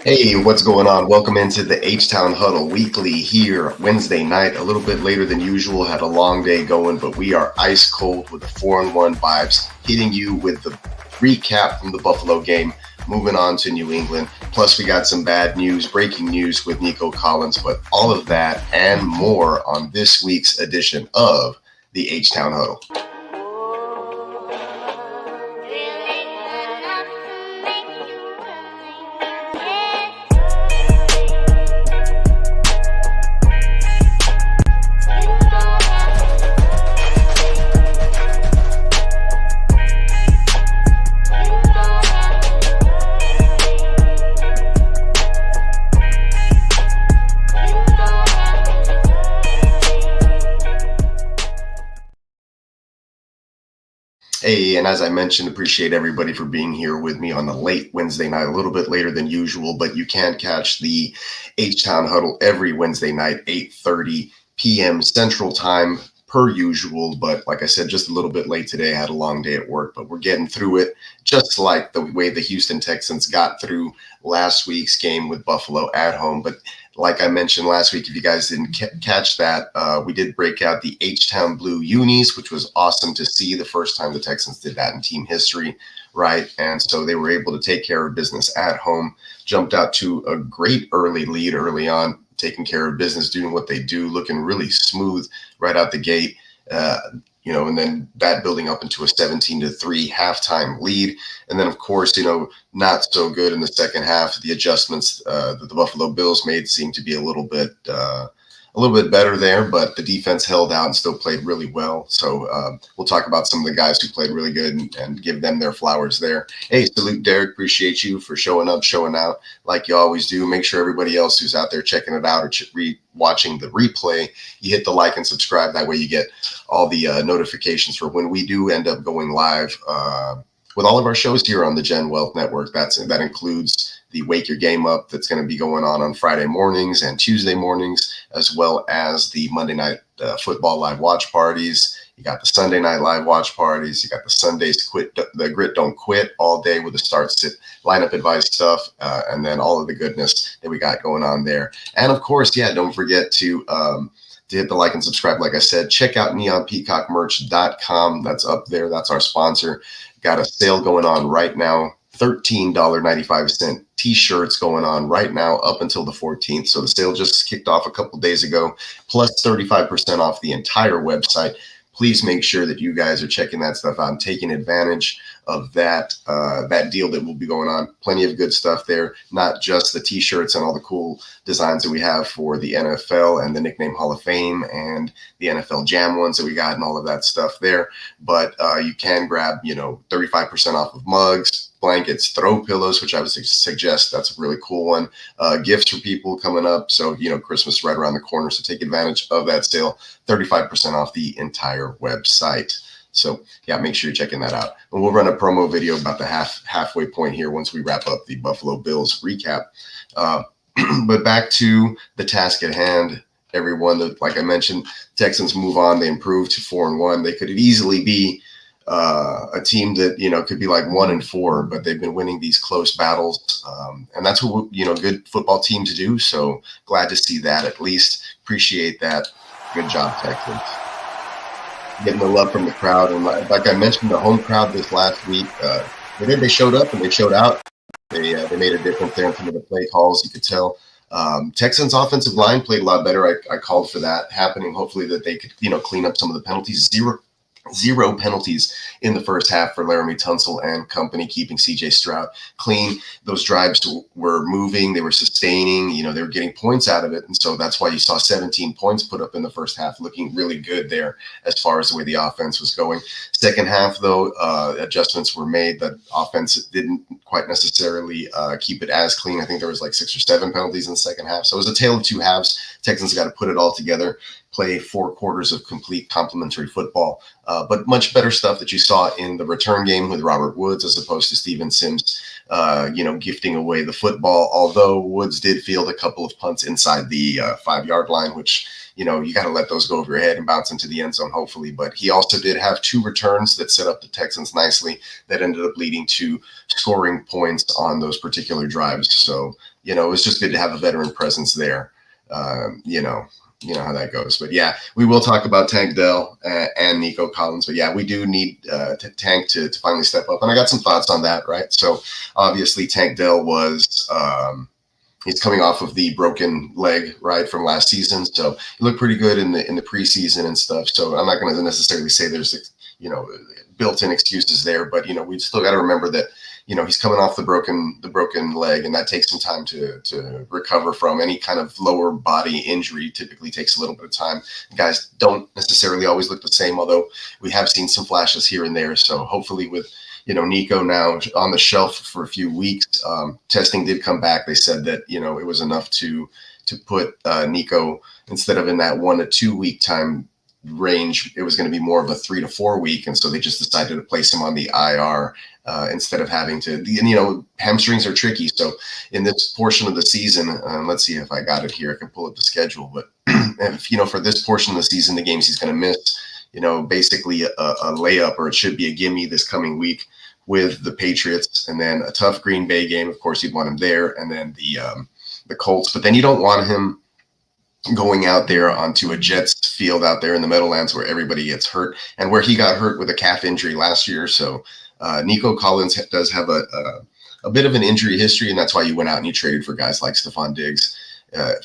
Hey, what's going on? Welcome into the H Town Huddle weekly here Wednesday night. A little bit later than usual. Had a long day going, but we are ice cold with the 4-1 vibes, hitting you with the recap from the Buffalo game. Moving on to New England. Plus, we got some bad news, breaking news with Nico Collins, but all of that and more on this week's edition of the H Town Huddle. Hey, and as I mentioned, appreciate everybody for being here with me on the late Wednesday night, a little bit later than usual, but you can catch the H Town Huddle every Wednesday night, 8:30 p.m. Central Time per usual. But like I said, just a little bit late today. I had a long day at work, but we're getting through it just like the way the Houston Texans got through last week's game with Buffalo at home. But like I mentioned last week, if you guys didn't catch that, we did break out the H-Town Blue unis, which was awesome to see. The first time the Texans did that in team history, right? And so they were able to take care of business at home, jumped out to a great early lead early on, taking care of business, doing what they do, looking really smooth right out the gate. And then that building up into a 17-3 halftime lead. And then, of course, not so good in the second half. The adjustments that the Buffalo Bills made seemed to be a little bit better there, but the defense held out and still played really well. So we'll talk about some of the guys who played really good and give them their flowers there. Hey, salute Derek. Appreciate you for showing up, showing out like you always do. Make sure everybody else who's out there checking it out or watching the replay, you hit the like and subscribe. That way you get all the notifications for when we do end up going live with all of our shows here on the Gen Wealth Network. That includes the Wake Your Game Up that's going to be going on Friday mornings and Tuesday mornings, as well as the Monday night football live watch parties. You got the Sunday night live watch parties. You got the Sundays the Grit Don't Quit all day with the start sit lineup advice stuff, and then all of the goodness that we got going on there. And of course, don't forget to hit the like and subscribe. Like I said, check out neonpeacockmerch.com. That's up there. That's our sponsor. Got a sale going on right now. $13.95 t-shirts going on right now up until the 14th. So the sale just kicked off a couple days ago, plus 35% off the entire website. Please make sure that you guys are checking that stuff out and taking advantage of that deal that will be going on. Plenty of good stuff there, not just the t-shirts and all the cool designs that we have for the NFL and the Nickname Hall of Fame and the NFL Jam ones that we got and all of that stuff there. But you can grab, 35% off of mugs, blankets, throw pillows, which I would suggest that's a really cool one. Gifts for people coming up. So, Christmas right around the corner. So take advantage of that sale. 35% off the entire website. So make sure you're checking that out. And we'll run a promo video about the halfway point here once we wrap up the Buffalo Bills recap. But back to the task at hand, everyone. That, like I mentioned, Texans move on. They improve to 4-1. They could easily be a team that could be like 1-4, but they've been winning these close battles, and that's what good football teams do. So glad to see that. At least appreciate that. Good job, Texans. Getting the love from the crowd, and like I mentioned, the home crowd this last week, they showed up and they showed out. They made a difference there in some of the play calls. You could tell. Texans offensive line played a lot better. I called for that happening. Hopefully that they could clean up some of the penalties. Zero penalties in the first half for Laramie Tunsil and company, keeping CJ Stroud clean. Those drives were moving, they were sustaining, they were getting points out of it. And so that's why you saw 17 points put up in the first half, looking really good there as far as the way the offense was going. Second half, though, adjustments were made. The offense didn't quite necessarily keep it as clean. I think there was like 6 or 7 penalties in the second half. So it was a tale of two halves. Texans got to put it all together, play 4 quarters of complete complementary football, but much better stuff that you saw in the return game with Robert Woods as opposed to Steven Sims, gifting away the football. Although Woods did field a couple of punts inside the 5-yard line, which you got to let those go over your head and bounce into the end zone, hopefully. But he also did have 2 returns that set up the Texans nicely that ended up leading to scoring points on those particular drives. So, it was just good to have a veteran presence there. You know how that goes. But yeah, we will talk about Tank Dell and Nico Collins. But yeah, we do need Tank to finally step up. And I got some thoughts on that, right? So obviously Tank Dell was he's coming off of the broken leg, right, from last season. So he looked pretty good in the preseason and stuff. So I'm not going to necessarily say there's built-in excuses there, but we've still got to remember that he's coming off the broken leg, and that takes some time to recover from. Any kind of lower body injury typically takes a little bit of time. Guys don't necessarily always look the same, although we have seen some flashes here and there. So hopefully with Nico now on the shelf for a few weeks, testing did come back. They said that it was enough to put Nico, instead of in that 1 to 2 week time range, it was going to be more of a 3 to 4 week, and so they just decided to place him on the IR instead of having to. And hamstrings are tricky. So in this portion of the season, let's see if I got it here. I can pull up the schedule, but if for this portion of the season, the games he's going to miss, basically a layup, or it should be a gimme this coming week with the Patriots, and then a tough Green Bay game. Of course, you'd want him there, and then the Colts. But then you don't want him going out there onto a Jets field out there in the Meadowlands where everybody gets hurt, and where he got hurt with a calf injury last year. So Nico Collins does have a bit of an injury history, and that's why you went out and you traded for guys like Stephon Diggs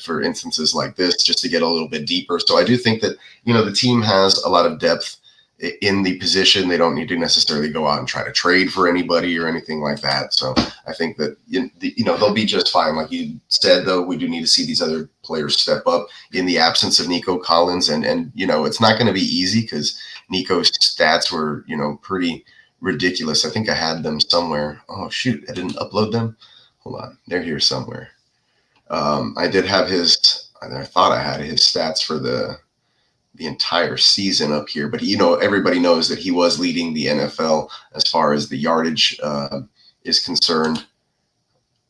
for instances like this, just to get a little bit deeper. So I do think that, the team has a lot of depth in the position. They don't need to necessarily go out and try to trade for anybody or anything like that. So I think that, they'll be just fine. Like you said, though, we do need to see these other players step up in the absence of Nico Collins. And it's not going to be easy because Nico's stats were, pretty ridiculous. I think I had them somewhere. Oh, shoot. I didn't upload them. Hold on. They're here somewhere. I did have I thought I had his stats for the entire season up here, but everybody knows that he was leading the NFL as far as the yardage is concerned.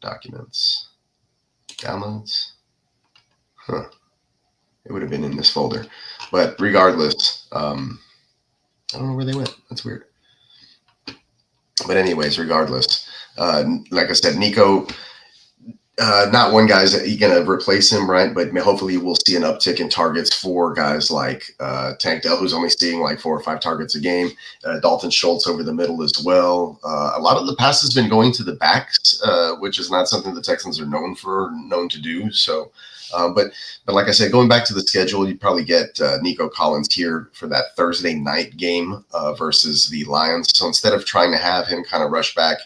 Documents, downloads. It would have been in this folder, but regardless, I don't know where they went. That's weird. But anyways, regardless, like I said, Nico. Not one guy's going to replace him, right? But hopefully we'll see an uptick in targets for guys like Tank Dell, who's only seeing like 4 or 5 targets a game. Dalton Schultz over the middle as well. A lot of the passes have been going to the backs, which is not something the Texans are known to do. So, but like I said, going back to the schedule, you probably get Nico Collins here for that Thursday night game versus the Lions. So instead of trying to have him kind of rush back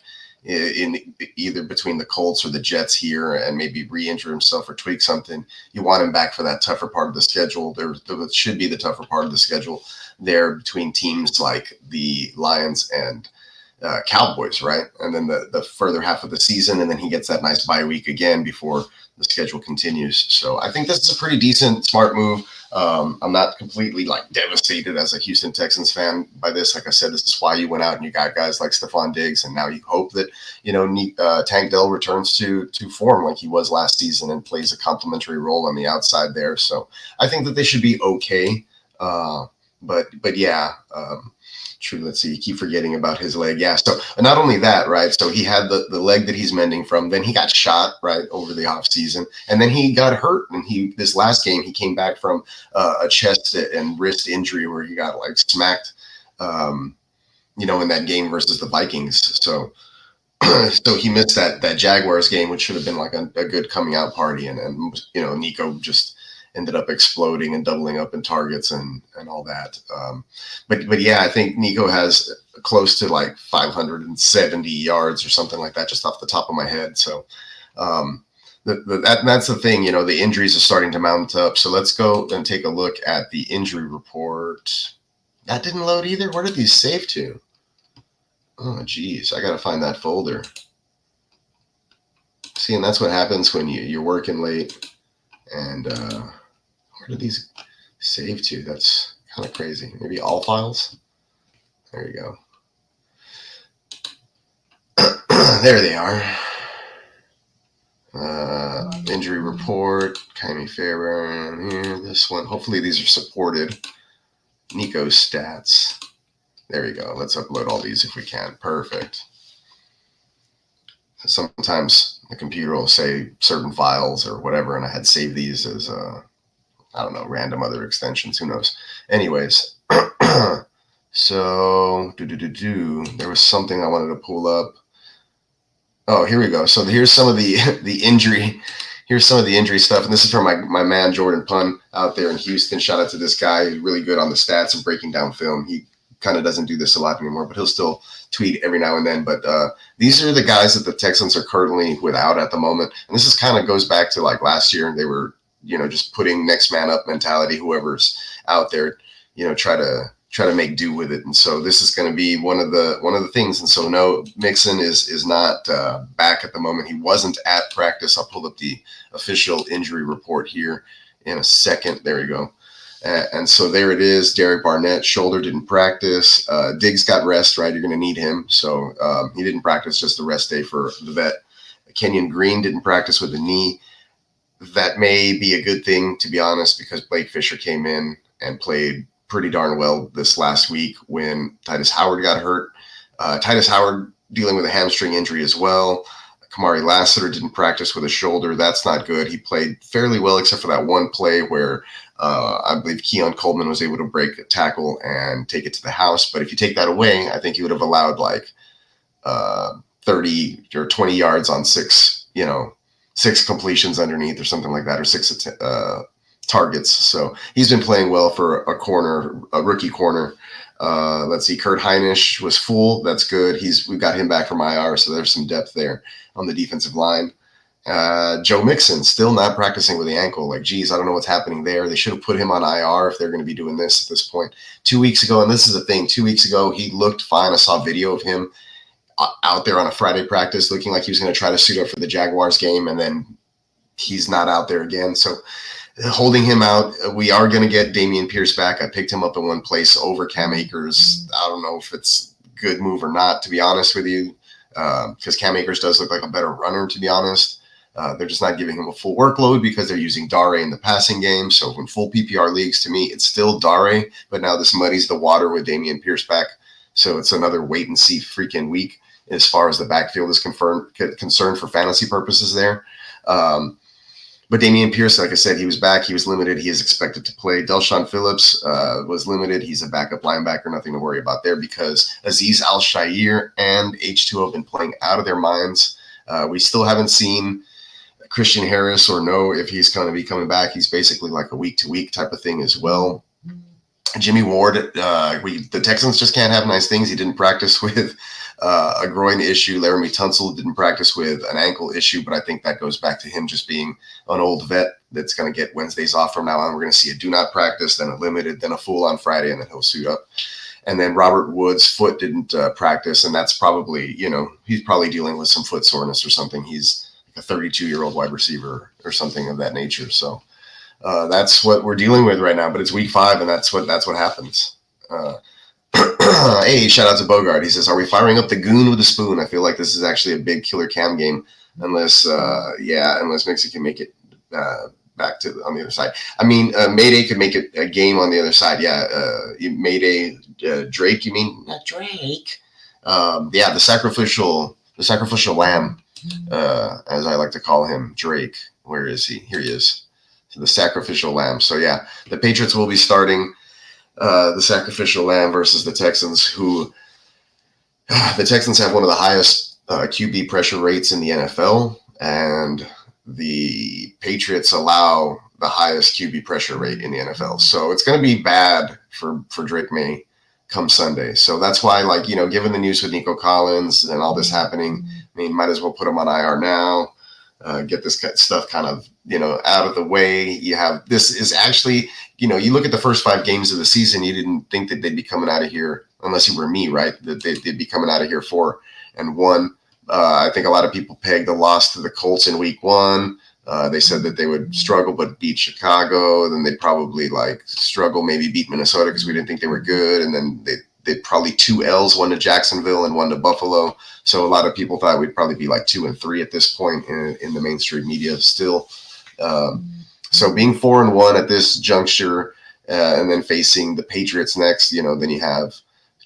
in either between the Colts or the Jets here and maybe re-injure himself or tweak something, you want him back for that tougher part of the schedule. There should be the tougher part of the schedule there between teams like the Lions and Cowboys, right? And then the further half of the season, and then he gets that nice bye week again before the schedule continues. So I think this is a pretty decent, smart move. I'm not completely devastated as a Houston Texans fan by this. Like I said, this is why you went out and you got guys like Stephon Diggs, and now you hope that Tank Dell returns to form like he was last season and plays a complimentary role on the outside there. So I think that they should be okay. But yeah. True. Let's see. You keep forgetting about his leg. Yeah. So not only that, right? So he had the leg that he's mending from. Then he got shot right over the off season, and then he got hurt. And this last game he came back from a chest and wrist injury where he got smacked, in that game versus the Vikings. So so he missed that Jaguars game, which should have been a good coming out party. And Nico just ended up exploding and doubling up in targets and all that. But yeah, I think Nico has close to 570 yards or something like that, just off the top of my head. So that's the thing, the injuries are starting to mount up. So let's go and take a look at the injury report. That didn't load either. Where did these save to? Oh, geez. I got to find that folder. See, and that's what happens when you're working late. And where did these save to? That's kind of crazy. Maybe all files? There you go. There they are. injury report. Kyrie Fairbairn here. This one. Hopefully these are supported. Nico's stats. There you go. Let's upload all these if we can. Perfect. Sometimes the computer will say certain files or whatever, and I had saved these as, I don't know, random other extensions. Who knows? Anyways, so there was something I wanted to pull up. Oh, here we go. So here's some of the injury. Here's some of the injury stuff, and this is from my man Jordan Pun out there in Houston. Shout out to this guy. He's really good on the stats and breaking down film. He kind of doesn't do this a lot anymore, but he'll still tweet every now and then. But these are the guys that the Texans are currently without at the moment, and this is kind of goes back to like last year. They were, just putting next man up mentality. Whoever's out there, try to make do with it. And so this is going to be one of the things. And so no, Mixon is not back at the moment. He wasn't at practice. I'll pull up the official injury report here in a second. There you go. And so there it is. Derek Barnett, shoulder, didn't practice. Diggs got rest, right? You're going to need him. So he didn't practice, just the rest day for the vet. Kenyon Green didn't practice with the knee. That may be a good thing, to be honest, because Blake Fisher came in and played pretty darn well this last week when Titus Howard got hurt. Titus Howard dealing with a hamstring injury as well. Kamari Lassiter didn't practice with a shoulder. That's not good. He played fairly well except for that one play where I believe Keon Coleman was able to break a tackle and take it to the house. But if you take that away, I think he would have allowed like 30 or 20 yards on six completions underneath or something like that, or six targets. So he's been playing well for a rookie corner. Let's see, Kurt Heinisch was full. That's good. We've got him back from IR, so there's some depth there on the defensive line. Joe Mixon still not practicing with the ankle. Like, geez, I don't know what's happening there. They should have put him on IR if they're going to be doing this at this point. 2 weeks ago, and this is the thing, 2 weeks ago, he looked fine. I saw video of him out there on a Friday practice looking like he was going to try to suit up for the Jaguars game, and then he's not out there again. So holding him out, we are going to get Dameon Pierce back. I picked him up in one place over Cam Akers. I don't know if it's a good move or not, to be honest with you, because Cam Akers does look like a better runner, to be honest. They're just not giving him a full workload because they're using Dare in the passing game. So in full PPR leagues, to me, it's still Dare, but now this muddies the water with Dameon Pierce back. So it's another wait and see freaking week as far as the backfield is concerned for fantasy purposes there. But Dameon Pierce, like I said, he was back. He was limited. He is expected to play. Delshon Phillips was limited. He's a backup linebacker. Nothing to worry about there because Azeez Al-Shaair and H2 have been playing out of their minds. We still haven't seen Christian Harris or know if he's going to be coming back. He's basically like a week-to-week type of thing as well. Jimmy Ward, the Texans just can't have nice things. He didn't practice with a groin issue. Laramie Tunsil didn't practice with an ankle issue, but I think that goes back to him just being an old vet that's going to get Wednesdays off from now on. We're going to see a do not practice, then a limited, then a full on Friday, and then he'll suit up. And then Robert Woods' foot didn't practice, and that's probably, he's probably dealing with some foot soreness or something. He's like a 32-year-old wide receiver or something of that nature. So that's what we're dealing with right now, but it's week 5, and that's what happens. Hey, shout out to Bogart. He says, are we firing up the goon with a spoon? I feel like this is actually a big killer Cam game unless Mixon can make it back to on the other side. I mean, Mayday could make it a game on the other side. Yeah, Mayday, Drake, you mean? Not Drake. The sacrificial lamb, as I like to call him, Drake. Where is he? Here he is. The sacrificial lamb. So yeah, the Patriots will be starting the sacrificial lamb versus the Texans, who the Texans have one of the highest QB pressure rates in the NFL, and the Patriots allow the highest QB pressure rate in the NFL. So it's going to be bad for Drake May come Sunday. So that's why, given the news with Nico Collins and all this happening, I mean, might as well put him on IR now. Get this stuff kind of, out of the way. This is actually, you look at the first 5 games of the season, you didn't think that they'd be coming out of here, unless you were me, right? That they'd be coming out of here 4-1. I think a lot of people pegged the loss to the Colts in week 1. They said that they would struggle but beat Chicago. Then they'd probably struggle, maybe beat Minnesota because we didn't think they were good. And then they'd probably 2 L's, one to Jacksonville and one to Buffalo. So a lot of people thought we'd probably be 2-3 at this point in the mainstream media still. So being 4-1 at this juncture, and then facing the Patriots next, then you have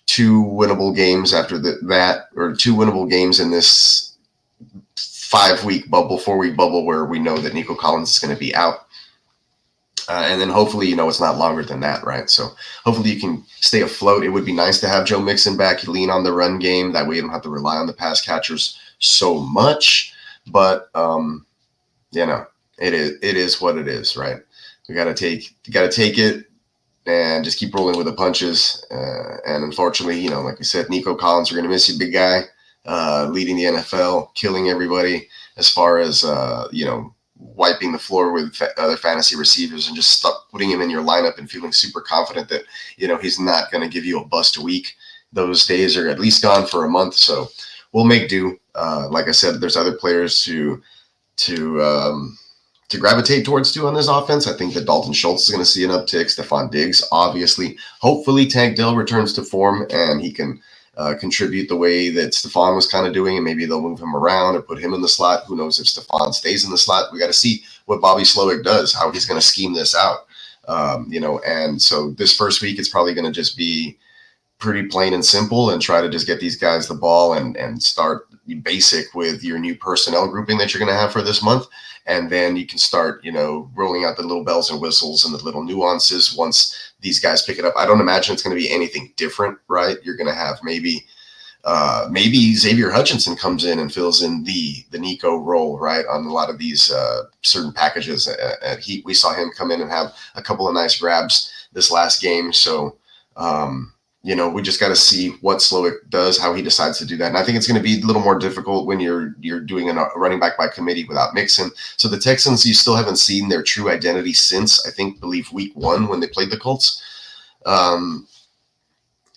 2 winnable games after that, or 2 winnable games in this 4-week bubble where we know that Nico Collins is going to be out. And then hopefully, it's not longer than that, right? So hopefully you can stay afloat. It would be nice to have Joe Mixon back, lean on the run game. That way you don't have to rely on the pass catchers so much. But, it is what it is, right? You got to take it and just keep rolling with the punches. And unfortunately, like we said, Nico Collins, we're going to miss you, big guy, leading the NFL, killing everybody as far as, wiping the floor with other fantasy receivers and just putting him in your lineup and feeling super confident that, he's not going to give you a bust a week. Those days are at least gone for a month. So we'll make do. Like I said, there's other players to gravitate towards too on this offense. I think that Dalton Schultz is going to see an uptick. Stephon Diggs, obviously. Hopefully Tank Dell returns to form and he can contribute the way that Stephon was kind of doing, and maybe they'll move him around or put him in the slot. Who knows if Stephon stays in the slot? We got to see what Bobby Slowick does, how he's going to scheme this out. And so this first week, it's probably going to just be pretty plain and simple and try to just get these guys the ball and start basic with your new personnel grouping that you're going to have for this month. And then you can start, rolling out the little bells and whistles and the little nuances once these guys pick it up. I don't imagine it's going to be anything different, right? You're going to have maybe Xavier Hutchinson comes in and fills in the Nico role, right? On a lot of these certain packages at Heat. We saw him come in and have a couple of nice grabs this last game. So, we just got to see what Slowick does, how he decides to do that. And I think it's going to be a little more difficult when you're doing a running back by committee without Mixon. So the Texans, you still haven't seen their true identity since, believe week 1 when they played the Colts.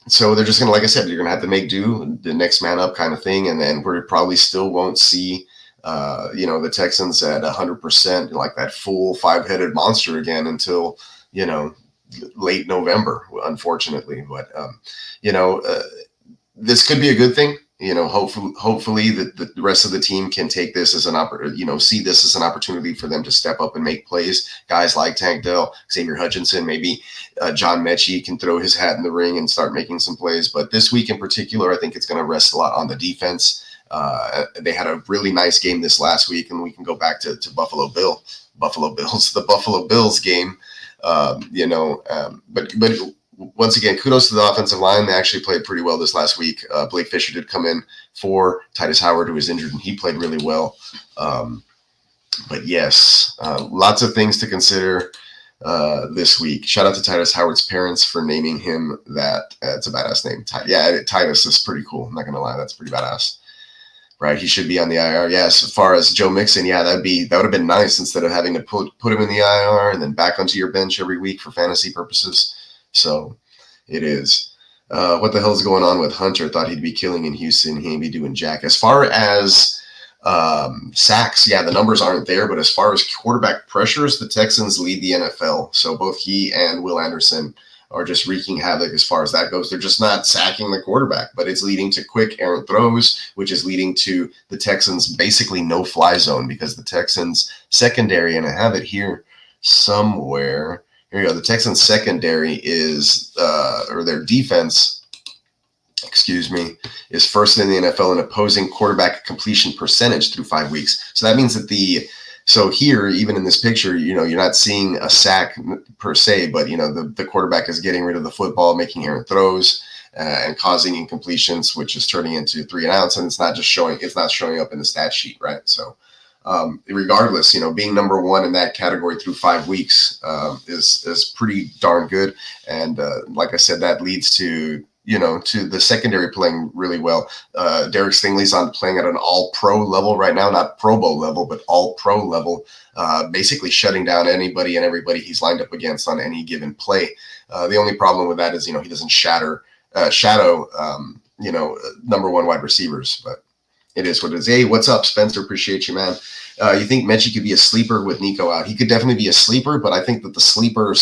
So they're just going to, like I said, you're going to have to make do, the next man up kind of thing. And then we probably still won't see, the Texans at 100%, like that full 5-headed monster again until, late November, unfortunately. But this could be a good thing. Hopefully the rest of the team can take this as an see this as an opportunity for them to step up and make plays. Guys like Tank Dell, Xavier Hutchinson, maybe John Mechie can throw his hat in the ring and start making some plays. But this week in particular, I think it's going to rest a lot on the defense. They had a really nice game this last week, and we can go back to the Buffalo Bills game. But once again, kudos to the offensive line. They actually played pretty well this last week. Blake Fisher did come in for Titus Howard, who was injured, and he played really well. But yes, lots of things to consider this week. Shout out to Titus Howard's parents for naming him that. It's a badass name. Titus is pretty cool. I'm not going to lie. That's pretty badass. Right, he should be on the IR. Yes, as far as Joe Mixon, that would have been nice instead of having to put him in the IR and then back onto your bench every week for fantasy purposes. So it is. What the hell is going on with Hunter? Thought he'd be killing in Houston. He ain't be doing jack. As far as sacks, the numbers aren't there. But as far as quarterback pressures, the Texans lead the NFL. So both he and Will Anderson are just wreaking havoc as far as that goes. They're just not sacking the quarterback, but it's leading to quick errant throws, which is leading to the Texans basically no-fly zone because the Texans secondary, and I have it here somewhere. Here you go. The Texans secondary is, or their defense, is first in the NFL in opposing quarterback completion percentage through 5 weeks. So that means that so here, even in this picture, you're not seeing a sack per se, but, the quarterback is getting rid of the football, making errant throws and causing incompletions, which is turning into 3 and outs. And it's not showing up in the stat sheet, right? So regardless, being number 1 in that category through 5 weeks is pretty darn good. And like I said, that leads to the secondary playing really well. Derek Stingley's playing at an all-pro level right now, not Pro Bowl level, but all-pro level, basically shutting down anybody and everybody he's lined up against on any given play. The only problem with that is, he doesn't shadow, number 1 wide receivers, but it is what it is. Hey, what's up, Spencer? Appreciate you, man. You think Mechie could be a sleeper with Nico out? He could definitely be a sleeper, but I think that the sleeper,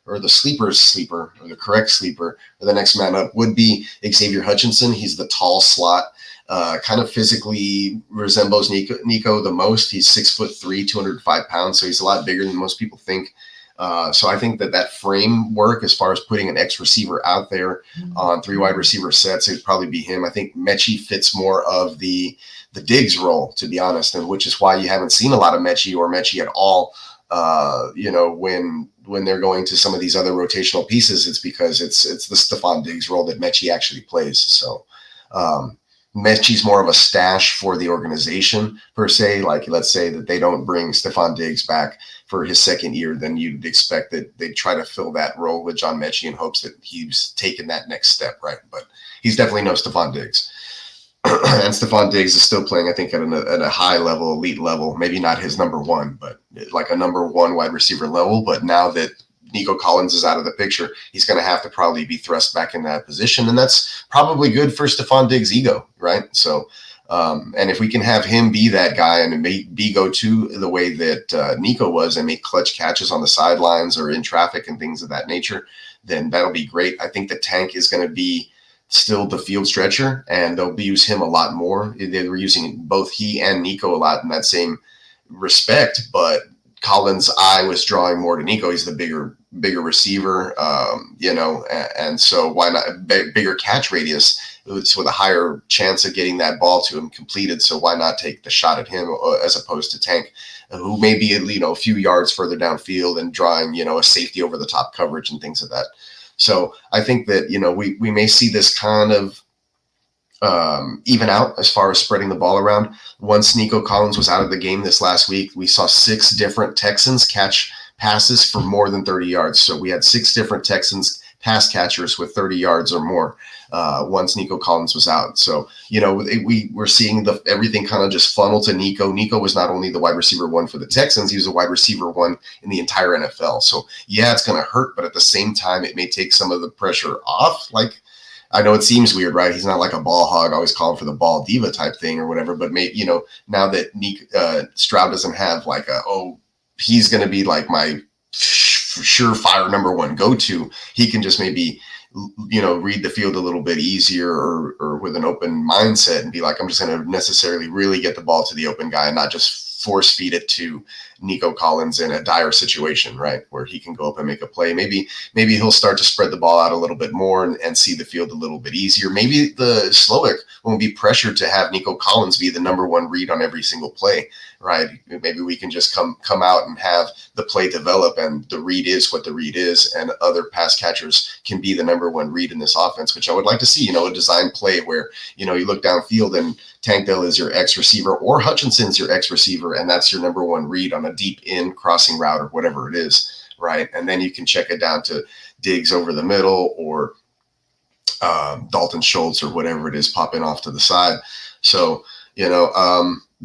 or the sleeper's sleeper, or the correct sleeper, or the next man up would be Xavier Hutchinson. He's the tall slot kind of physically resembles Nico the most. He's 6'3", 205 pounds, so he's a lot bigger than most people think. So I think that framework, as far as putting an X receiver out there on 3 wide receiver sets, it would probably be him. I think Mechie fits more of the Diggs role, to be honest, and which is why you haven't seen a lot of Mechie or Mechie at all. When they're going to some of these other rotational pieces, it's because it's the Stephon Diggs role that Mechie actually plays. So Mechie's more of a stash for the organization per se. Like, let's say that they don't bring Stephon Diggs back for his second year, then you'd expect that they'd try to fill that role with John Mechie in hopes that he's taken that next step, right? But he's definitely no Stephon Diggs. And Stephon Diggs is still playing, I think, at a high level, elite level. Maybe not his number one, but like a number one wide receiver level. But now that Nico Collins is out of the picture, he's going to have to probably be thrust back in that position. And that's probably good for Stephon Diggs' ego, right? So, and if we can have him be that guy and be go-to the way that Nico was and make clutch catches on the sidelines or in traffic and things of that nature, then that'll be great. I think the Tank is going to be still the field stretcher, and they'll use him a lot more. They were using both he and Nico a lot in that same respect, but Collins' eye was drawing more to Nico. He's the bigger receiver, and so why not bigger catch radius? It's with a higher chance of getting that ball to him completed. So why not take the shot at him as opposed to Tank, who may be a few yards further downfield and drawing a safety over the top coverage and things of that. So I think that, we may see this kind of even out as far as spreading the ball around. Once Nico Collins was out of the game this last week, we saw 6 different Texans catch passes for more than 30 yards. So we had 6 different Texans pass catchers with 30 yards or more once Nico Collins was out. So, we're seeing everything kind of just funnel to Nico. Nico was not only the wide receiver 1 for the Texans, he was a wide receiver 1 in the entire NFL. So yeah, it's going to hurt, but at the same time, it may take some of the pressure off. Like, I know it seems weird, right? He's not like a ball hog, always calling for the ball diva type thing or whatever, but maybe, now that Stroud doesn't have like he's going to be like my surefire number 1 go-to, he can just maybe read the field a little bit easier or with an open mindset and be like, I'm just going to necessarily really get the ball to the open guy and not just force feed it to Nico Collins in a dire situation, right, where he can go up and make a play. Maybe he'll start to spread the ball out a little bit more and see the field a little bit easier. Maybe the Slowick won't be pressured to have Nico Collins be the number 1 read on every single play, right? Maybe we can just come out and have the play develop, and the read is what the read is, and other pass catchers can be the number 1 read in this offense, which I would like to see, a design play where, you look downfield and Tank Dell is your X receiver or Hutchinson's your X receiver, and that's your number 1 read on a deep in crossing route or whatever it is, right? And then you can check it down to Diggs over the middle or Dalton Schultz or whatever it is popping off to the side. So,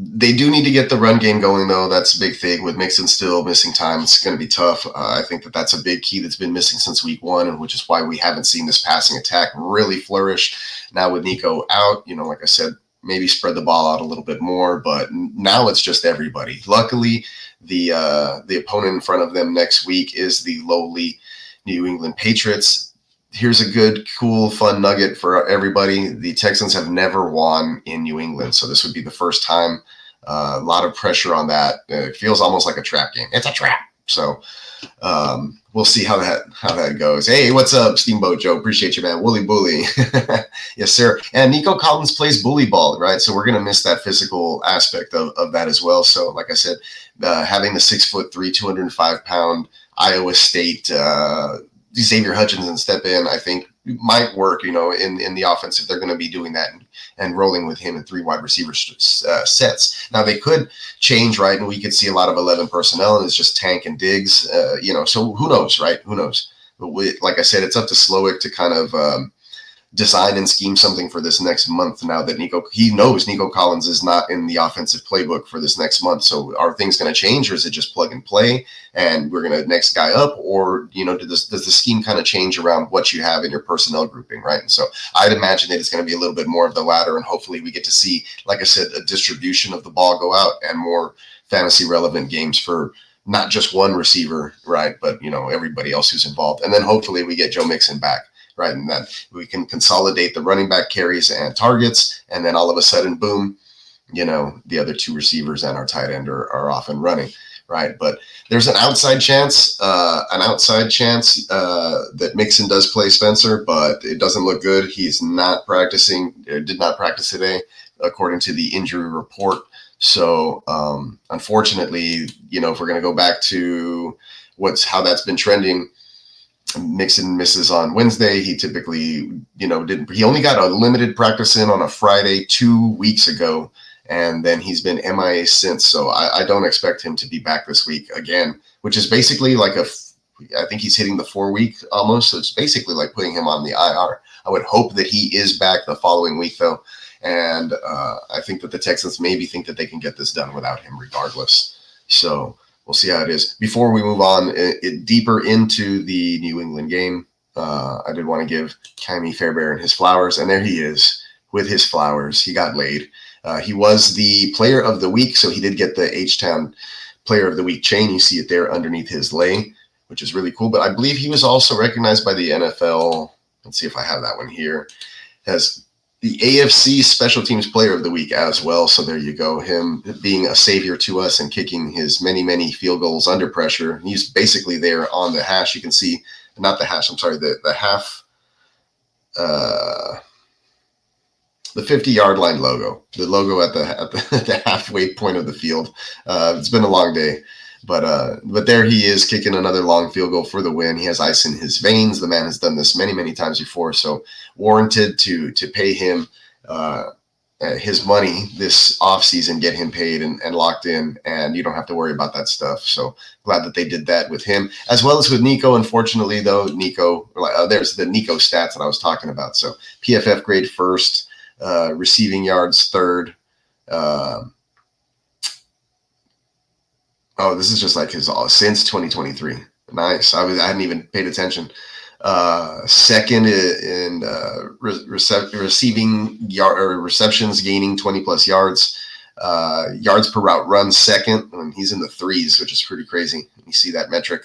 they do need to get the run game going, though. That's a big thing. With Mixon still missing time, it's going to be tough. I think that's a big key that's been missing since week 1, and which is why we haven't seen this passing attack really flourish. Now with Nico out, like I said, maybe spread the ball out a little bit more, but now it's just everybody. Luckily, the opponent in front of them next week is the lowly New England Patriots. Here's a good, cool, fun nugget for everybody. The Texans have never won in New England, so this would be the first time. A lot of pressure on that. It feels almost like a trap game. It's a trap. So we'll see how that goes. Hey, what's up, Steamboat Joe? Appreciate you, man. Wooly bully. Yes, sir. And Nico Collins plays bully ball, right? So we're going to miss that physical aspect of that as well. So like I said, having the 6'3", 205-pound Iowa State Xavier Hutchinson step in, I think might work, in the offense if they're going to be doing that and rolling with him in 3 wide receiver sets. Now they could change, right? And we could see a lot of 11 personnel and it's just Tank and Diggs, so who knows, right? Who knows? But like I said, it's up to Slowick to kind of design and scheme something for this next month. Now that he knows Nico Collins is not in the offensive playbook for this next month. So are things going to change, or is it just plug and play and we're going to next guy up? Or, does the scheme kind of change around what you have in your personnel grouping, right? And so I'd imagine that it's going to be a little bit more of the latter, and hopefully we get to see, like I said, a distribution of the ball go out and more fantasy relevant games for not just one receiver, right, but, everybody else who's involved. And then hopefully we get Joe Mixon back, right? And that we can consolidate the running back carries and targets, and then all of a sudden, boom, the other two receivers and our tight end are off and running, right? But there's an outside chance that Mixon does play Spencer, but it doesn't look good. He's not practicing, did not practice today, according to the injury report. So unfortunately, if we're going to go back to how that's been trending, Mixon misses on Wednesday. He typically, he only got a limited practice in on a Friday 2 weeks ago, and then he's been MIA since. So I don't expect him to be back this week again, which is basically I think he's hitting the 4-week almost. So it's basically like putting him on the IR. I would hope that he is back the following week, though. And I think that the Texans maybe think that they can get this done without him regardless. So we'll see how it is. Before we move on deeper into the New England game, I did want to give Kami Fairbairn his flowers. And there he is with his flowers. He got laid. He was the player of the week, so he did get the H Town player of the week chain. You see it there underneath his lei, which is really cool. But I believe he was also recognized by the NFL. Let's see if I have that one here. As the AFC Special Teams Player of the Week as well. So there you go. Him being a savior to us and kicking his many, many field goals under pressure. He's basically there on the hash. You can see, not the hash, I'm sorry, the half, the 50-yard line logo, the logo at the halfway point of the field. It's been a long day, but there he is kicking another long field goal for the win. He has ice in his veins. The man has done this many, many times before, so warranted to pay him his money this offseason, get him paid and locked in, and you don't have to worry about that stuff. So glad that they did that with him, as well as with Nico. Unfortunately, though, Nico, there's the Nico stats that I was talking about. So PFF grade first, receiving yards third. This is just like his since 2023. Nice. I hadn't even paid attention. Second in receiving yard or receptions, gaining 20 plus yards. Yards per route run second, and he's in the threes, which is pretty crazy. You see that metric,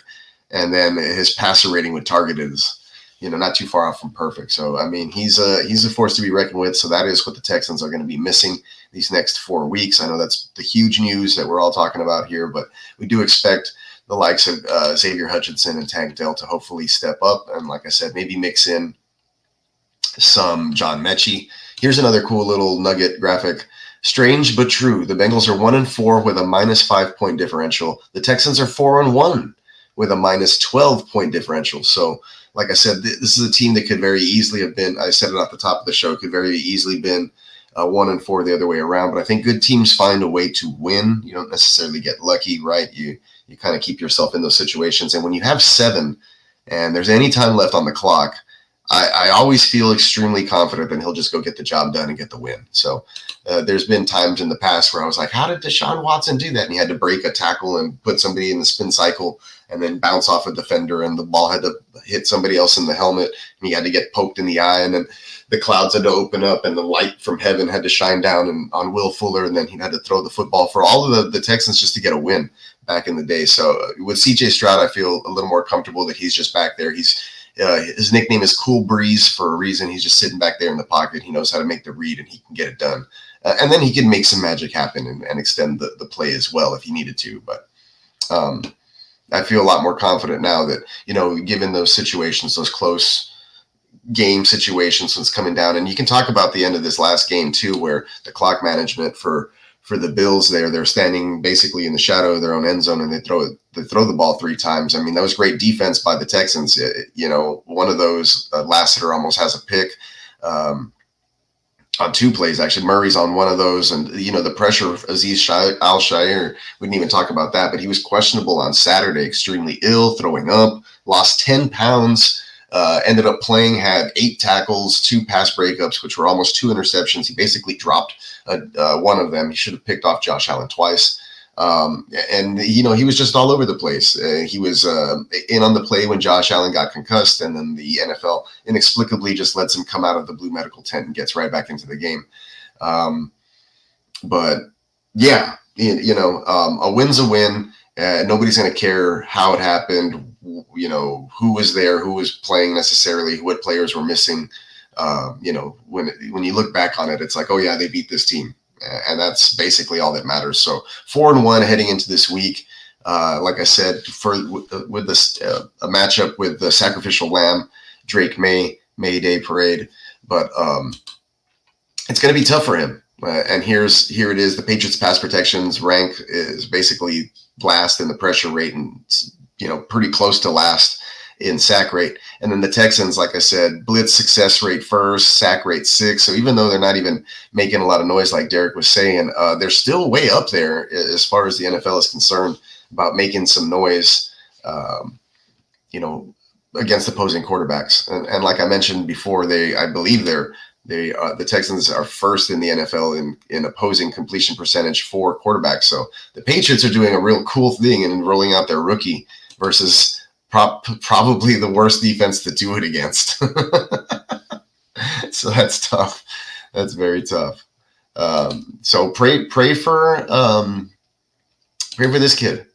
and then his passer rating with targeted is, not too far off from perfect. So, I mean, he's a force to be reckoned with. So that is what the Texans are going to be missing these next 4 weeks. I know that's the huge news that we're all talking about here, but we do expect the likes of Xavier Hutchinson and Tank Dell to hopefully step up. And like I said, maybe mix in some John Mechie. Here's another cool little nugget graphic. Strange but true. The Bengals are 1-4 with a -5 point differential. The Texans are 4-1 with a -12 point differential. So, like I said, this is a team that could very easily have been, I said it at the top of the show, could very easily been 1-4 the other way around. But I think good teams find a way to win. You don't necessarily get lucky, right? You kind of keep yourself in those situations. And when you have 7 and there's any time left on the clock, I always feel extremely confident that he'll just go get the job done and get the win. So there's been times in the past where I was like, how did Deshaun Watson do that? And he had to break a tackle and put somebody in the spin cycle and then bounce off a defender, and the ball had to hit somebody else in the helmet, and he had to get poked in the eye, and then the clouds had to open up and the light from heaven had to shine down on Will Fuller, and then he had to throw the football for all of the Texans just to get a win back in the day. So with CJ Stroud, I feel a little more comfortable that he's just back there. His nickname is Cool Breeze for a reason. He's just sitting back there in the pocket. He knows how to make the read, and he can get it done. And then he can make some magic happen and extend the play as well if he needed to. But I feel a lot more confident now that, given those situations, those close game situations, when it's coming down. And you can talk about the end of this last game, too, where the clock management for the Bills they're standing basically in the shadow of their own end zone, and they throw the ball 3 times. I mean, that was great defense by the Texans. One of those, Lassiter almost has a pick on 2 plays, actually. Murray's on one of those, and the pressure of Aziz Al-Shaair, we didn't even talk about that, but he was questionable on Saturday, extremely ill, throwing up, lost 10 pounds, ended up playing, had 8 tackles, 2 pass breakups, which were almost 2 interceptions. He basically dropped one of them. He should have picked off Josh Allen twice. And he was just all over the place. He was in on the play when Josh Allen got concussed, and then the NFL inexplicably just lets him come out of the blue medical tent and gets right back into the game. But yeah, a win's a win. Nobody's going to care how it happened, who was there, who was playing necessarily, what players were missing. When you look back on it, it's like, oh yeah, they beat this team, and that's basically all that matters. So 4-1 heading into this week. Like I said, with this a matchup with the Sacrificial Lamb, Drake May Day Parade, but it's going to be tough for him. And here it is. The Patriots' pass protections rank is basically last in the pressure rate, and pretty close to last in sack rate. And then the Texans, like I said, blitz success rate first, sack rate 6. So even though they're not even making a lot of noise, like Derek was saying, they're still way up there as far as the NFL is concerned about making some noise, against opposing quarterbacks. And like I mentioned before, I believe the Texans are first in the NFL in opposing completion percentage for quarterbacks. So the Patriots are doing a real cool thing and rolling out their rookie versus probably the worst defense to do it against. So that's tough. That's very tough. So pray for this kid.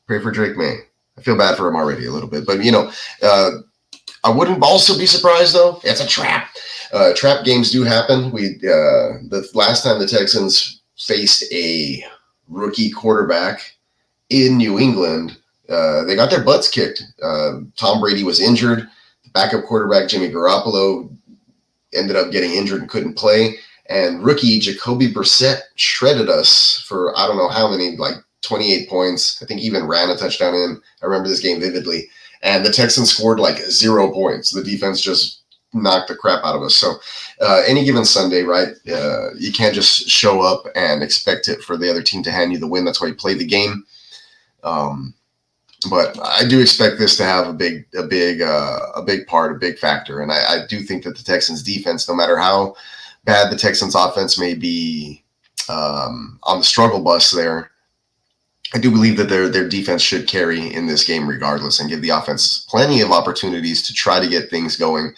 Pray for Drake May. I feel bad for him already a little bit, but I wouldn't also be surprised though. It's a trap. Trap games do happen. The last time the Texans faced a rookie quarterback in New England, they got their butts kicked. Tom Brady was injured. The backup quarterback, Jimmy Garoppolo, ended up getting injured and couldn't play. And rookie Jacoby Brissett shredded us for I don't know how many, like 28 points. I think he even ran a touchdown in. I remember this game vividly. And the Texans scored like 0 points. The defense just knocked the crap out of us. So any given Sunday, right, you can't just show up and expect it for the other team to hand you the win. That's why you play the game. But I do expect this to have a big part, a big factor. And I do think that the Texans defense, no matter how bad the Texans offense may be on the struggle bus there, I do believe that their defense should carry in this game regardless and give the offense plenty of opportunities to try to get things going,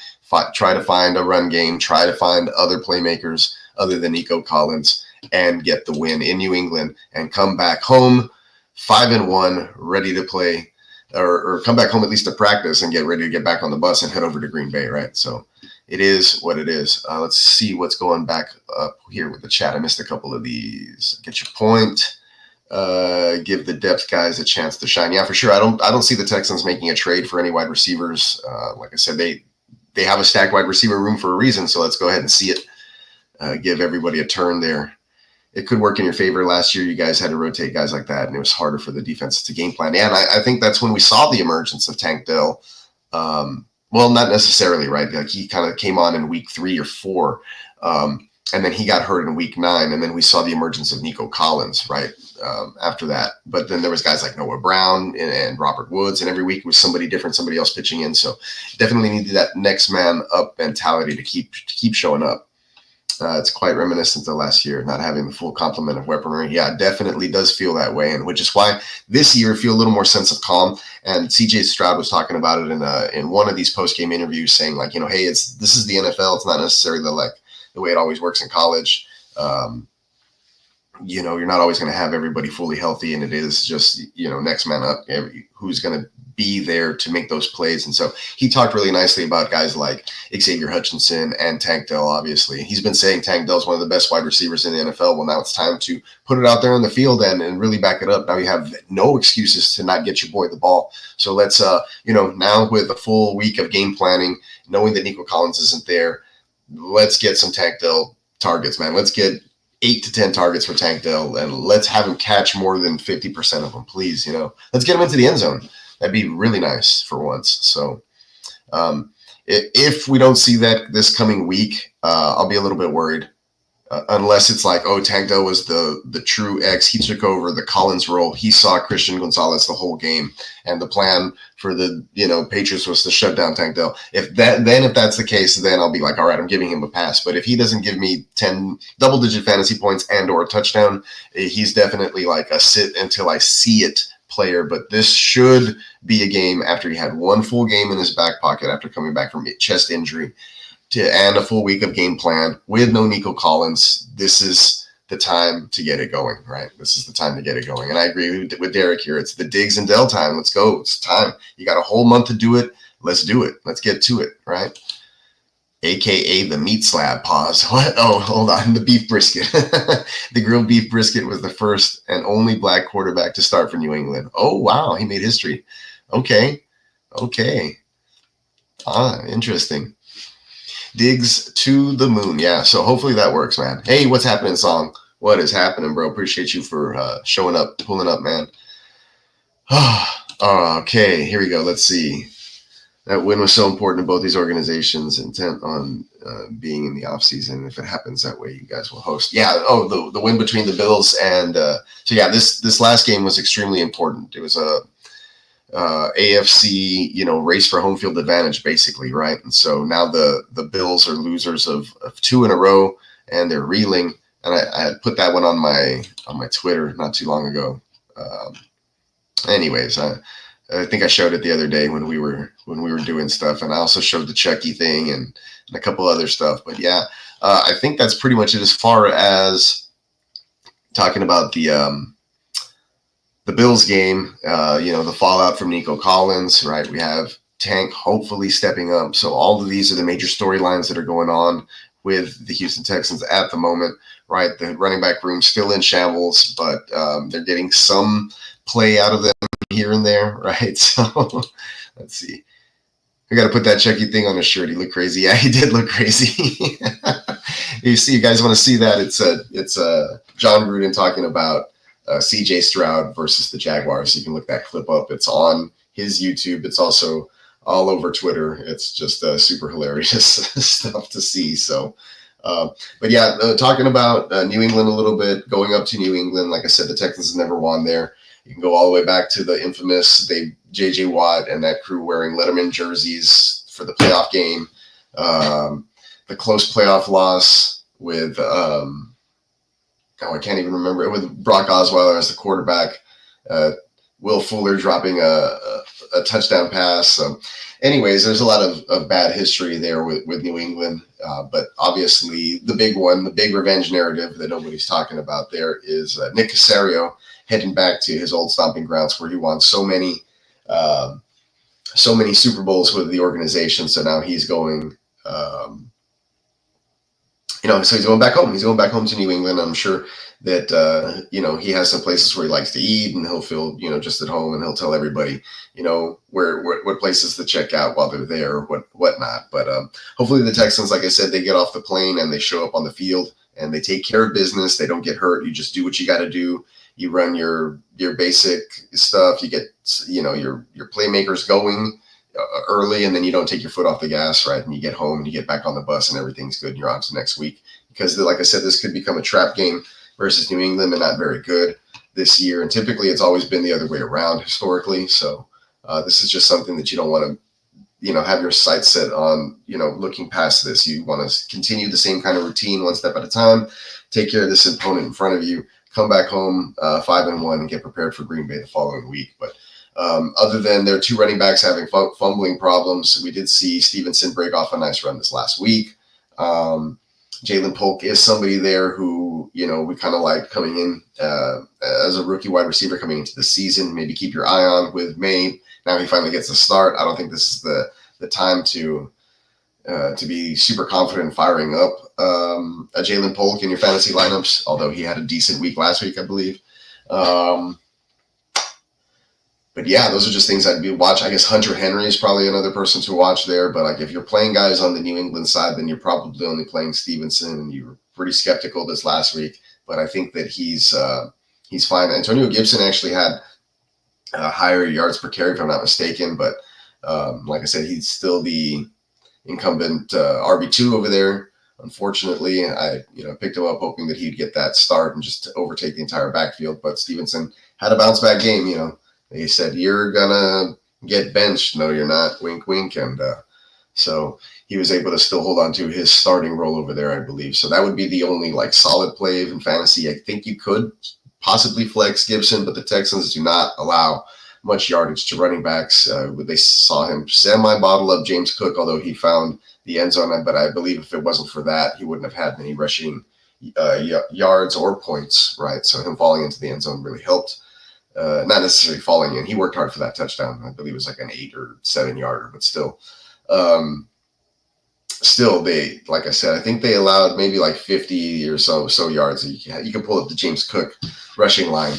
try to find a run game, try to find other playmakers other than Nico Collins, and get the win in New England and come back home 5-1, ready to play, or come back home at least to practice and get ready to get back on the bus and head over to Green Bay, right? So it is what it is. Let's see what's going back up here with the chat. I missed a couple of these. Get your point. Give the depth guys a chance to shine. Yeah, for sure. I don't see the Texans making a trade for any wide receivers. Like I said, they have a stacked wide receiver room for a reason. So let's go ahead and see it. Give everybody a turn there. It could work in your favor. Last year, you guys had to rotate guys like that, and it was harder for the defense to game plan. Yeah, and I think that's when we saw the emergence of Tank Dell. Well, not necessarily, right? Like he kind of came on in week 3 or 4. And then he got hurt in week 9, and then we saw the emergence of Nico Collins, right, after that. But then there was guys like Noah Brown and Robert Woods, and every week was somebody different, somebody else pitching in. So definitely needed that next man up mentality to keep showing up. It's quite reminiscent of last year, not having the full complement of weaponry. Yeah, it definitely does feel that way, and which is why this year I feel a little more sense of calm. And CJ Stroud was talking about it in one of these post-game interviews, saying like, hey, this is the NFL. It's not necessarily the way it always works in college. You're not always going to have everybody fully healthy, and it is just, next man up, who's going to be there to make those plays. And so he talked really nicely about guys like Xavier Hutchinson and Tank Dell, obviously. He's been saying Tank Dell is one of the best wide receivers in the NFL. Well, now it's time to put it out there on the field and really back it up. Now you have no excuses to not get your boy the ball. So let's, now with a full week of game planning, knowing that Nico Collins isn't there, let's get some Tank Dell targets, man. Let's get 8 to 10 targets for Tank Dell, and let's have him catch more than 50% of them, please. Let's get him into the end zone. That'd be really nice for once. So if we don't see that this coming week, I'll be a little bit worried. Unless it's like, Tank Dell was the true X. He took over the Collins role. He saw Christian Gonzalez the whole game, and the plan for the Patriots was to shut down Tank Dell. If that's the case, then I'll be like, all right, I'm giving him a pass. But if he doesn't give me 10 double-digit fantasy points and or a touchdown, he's definitely like a sit until I see it player. But this should be a game after he had one full game in his back pocket after coming back from chest injury, and a full week of game plan with no Nico Collins. This is the time to get it going, right? This is the time to get it going. And I agree with Derek here. It's the Diggs and Dell time. Let's go. It's time. You got a whole month to do it. Let's do it. Let's get to it, right? AKA the meat slab. Pause. What? Oh, hold on. The beef brisket. The grilled beef brisket was the first and only black quarterback to start for New England. Oh, wow. He made history. Okay. Interesting. Diggs to the moon. Yeah, so hopefully that works, man. Hey, what's happening, Song? What is happening, bro? Appreciate you for showing up, pulling up, man. Okay, here we go. Let's see. That win was so important to both these organizations, intent on being in the offseason. If it happens that way, you guys will host. Yeah, the win between the Bills and so yeah, this last game was extremely important. It was a AFC, race for home field advantage, basically, right? And so now the Bills are losers of 2 in a row, and they're reeling. And I had put that one on my Twitter not too long ago. Anyways, I think I showed it the other day when we were doing stuff, and I also showed the Chucky thing and a couple other stuff. But yeah, I think that's pretty much it as far as talking about the Bills game. The fallout from Nico Collins, right? We have Tank hopefully stepping up. So all of these are the major storylines that are going on with the Houston Texans at the moment, right? The running back room still in shambles, but they're getting some play out of them here and there, right? So let's see. We got to put that Chucky thing on his shirt. He looked crazy. Yeah, he did look crazy. You guys want to see that? It's John Gruden talking about CJ Stroud versus the Jaguars. You can look that clip up. It's on his YouTube. It's also all over Twitter. It's just super hilarious stuff to see. So, but yeah, talking about New England a little bit, going up to New England. Like I said, the Texans never won there. You can go all the way back to the infamous J.J. Watt and that crew wearing Letterman jerseys for the playoff game. The close playoff loss with, I can't even remember it, with Brock Osweiler as the quarterback. Will Fuller dropping a touchdown pass. So anyways, there's a lot of bad history there with New England. But obviously the big one, the big revenge narrative that nobody's talking about there is Nick Caserio heading back to his old stomping grounds where he won so many Super Bowls with the organization. So now he's going, so he's going back home. He's going back home to New England. I'm sure that, he has some places where he likes to eat and he'll feel, just at home, and he'll tell everybody, what places to check out while they're there, whatnot. But hopefully the Texans, like I said, they get off the plane and they show up on the field and they take care of business. They don't get hurt. You just do what you got to do. You run your basic stuff. You get, your playmakers going early, and then you don't take your foot off the gas, right? And you get home and you get back on the bus and everything's good and you're on to next week. Because like I said, this could become a trap game versus New England, and not very good this year. And typically it's always been the other way around historically. So this is just something that you don't want to, have your sights set on, looking past this. You want to continue the same kind of routine, one step at a time, take care of this opponent in front of you, come back home 5-1 and get prepared for Green Bay the following week. But other than their 2 running backs having fumbling problems, we did see Stevenson break off a nice run this last week. Jalen Polk is somebody there who, we kind of like coming in as a rookie wide receiver coming into the season. Maybe keep your eye on with May. Now he finally gets a start. I don't think this is the time to be super confident in firing up a Jalen Polk in your fantasy lineups, although he had a decent week last week, I believe. But yeah, those are just things I'd be watch. I guess Hunter Henry is probably another person to watch there. But like if you're playing guys on the New England side, then you're probably only playing Stevenson, and you were pretty skeptical this last week. But I think that he's fine. Antonio Gibson actually had higher yards per carry, if I'm not mistaken. But like I said, he's still the incumbent RB2 over there. Unfortunately, I picked him up hoping that he'd get that start and just overtake the entire backfield. But Stevenson had a bounce back game. They said, you're going to get benched. No, you're not. Wink, wink. And so he was able to still hold on to his starting role over there, I believe. So that would be the only solid play in fantasy. I think you could possibly flex Gibson, but the Texans do not allow much yardage to running backs. They saw him semi-bottle up James Cook, although he found the end zone. But I believe if it wasn't for that, he wouldn't have had many rushing yards or points, right? So him falling into the end zone really helped. Not necessarily falling in. He worked hard for that touchdown. I believe it was like an 8 or 7 yarder, but still. Still, they, like I said, I think they allowed maybe like 50 or so yards. You can pull up the James Cook rushing line.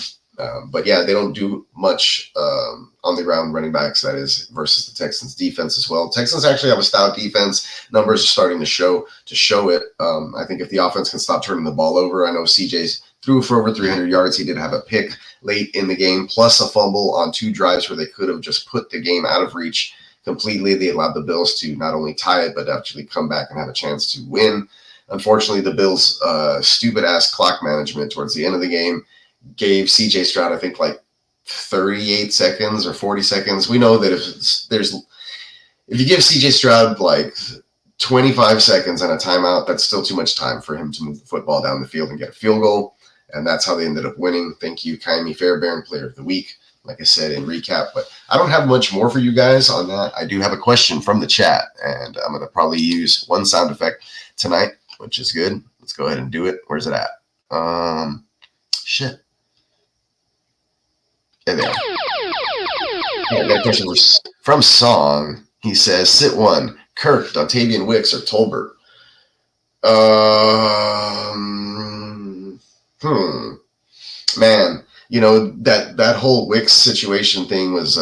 But yeah, they don't do much on the ground, running backs, that is, versus the Texans defense as well. Texans actually have a stout defense. Numbers are starting to show it. I think if the offense can stop turning the ball over, I know CJ's threw for over 300 yards. He did have a pick late in the game, plus a fumble on 2 drives where they could have just put the game out of reach completely. They allowed the Bills to not only tie it, but actually come back and have a chance to win. Unfortunately, the Bills' stupid-ass clock management towards the end of the game gave CJ Stroud, I think, like 38 seconds or 40 seconds. We know that if you give CJ Stroud like 25 seconds and a timeout, that's still too much time for him to move the football down the field and get a field goal. And that's how they ended up winning. Thank you, Kaimi Fairbairn, Player of the Week, like I said in recap. But I don't have much more for you guys on that. I do have a question from the chat, and I'm going to probably use one sound effect tonight, which is good. Let's go ahead and do it. Where's it at? Shit. There they are. I got a question from Song. He says, sit one, Kirk, Dontavian Wicks, or Tolbert? Man, you know, that whole Wicks situation thing was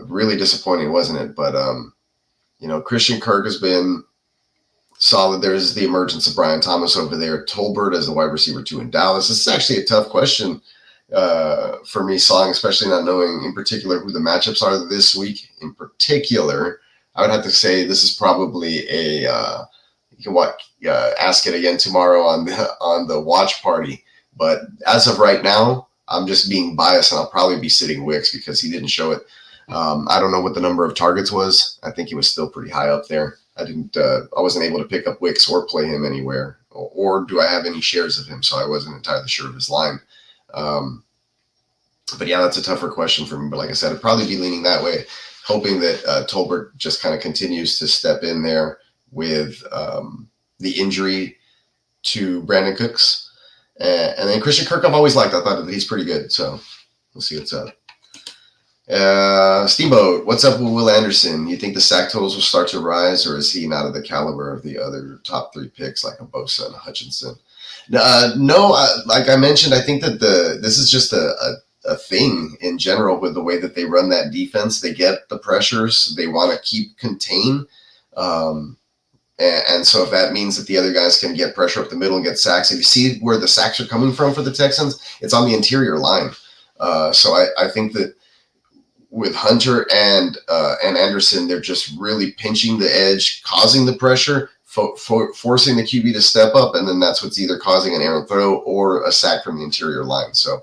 really disappointing, wasn't it? But, you know, Christian Kirk has been solid. There's the emergence of Brian Thomas over there. Tolbert as the wide receiver 2 in Dallas. This is actually a tough question for me, Song, especially not knowing in particular who the matchups are this week. In particular, I would have to say this is probably you can ask it again tomorrow on the watch party. But as of right now, I'm just being biased, and I'll probably be sitting Wicks because he didn't show it. I don't know what the number of targets was. I think he was still pretty high up there. I wasn't able to pick up Wicks or play him anywhere, or do I have any shares of him? So I wasn't entirely sure of his line. But yeah, that's a tougher question for me. But like I said, I'd probably be leaning that way, hoping that Tolbert just kind of continues to step in there with the injury to Brandon Cooks. And then Christian Kirk, I've always liked. I thought that he's pretty good. So we'll see what's up. Steamboat, what's up with Will Anderson? You think the sack totals will start to rise, or is he not of the caliber of the other top 3 picks like a Bosa and a Hutchinson? No, like I mentioned, I think that this is just a thing in general with the way that they run that defense. They get the pressures. They want to keep contain. And so if that means that the other guys can get pressure up the middle and get sacks, if you see where the sacks are coming from for the Texans, it's on the interior line. So I think that with Hunter and Anderson, they're just really pinching the edge, causing the pressure, forcing the QB to step up, and then that's what's either causing an errant throw or a sack from the interior line. So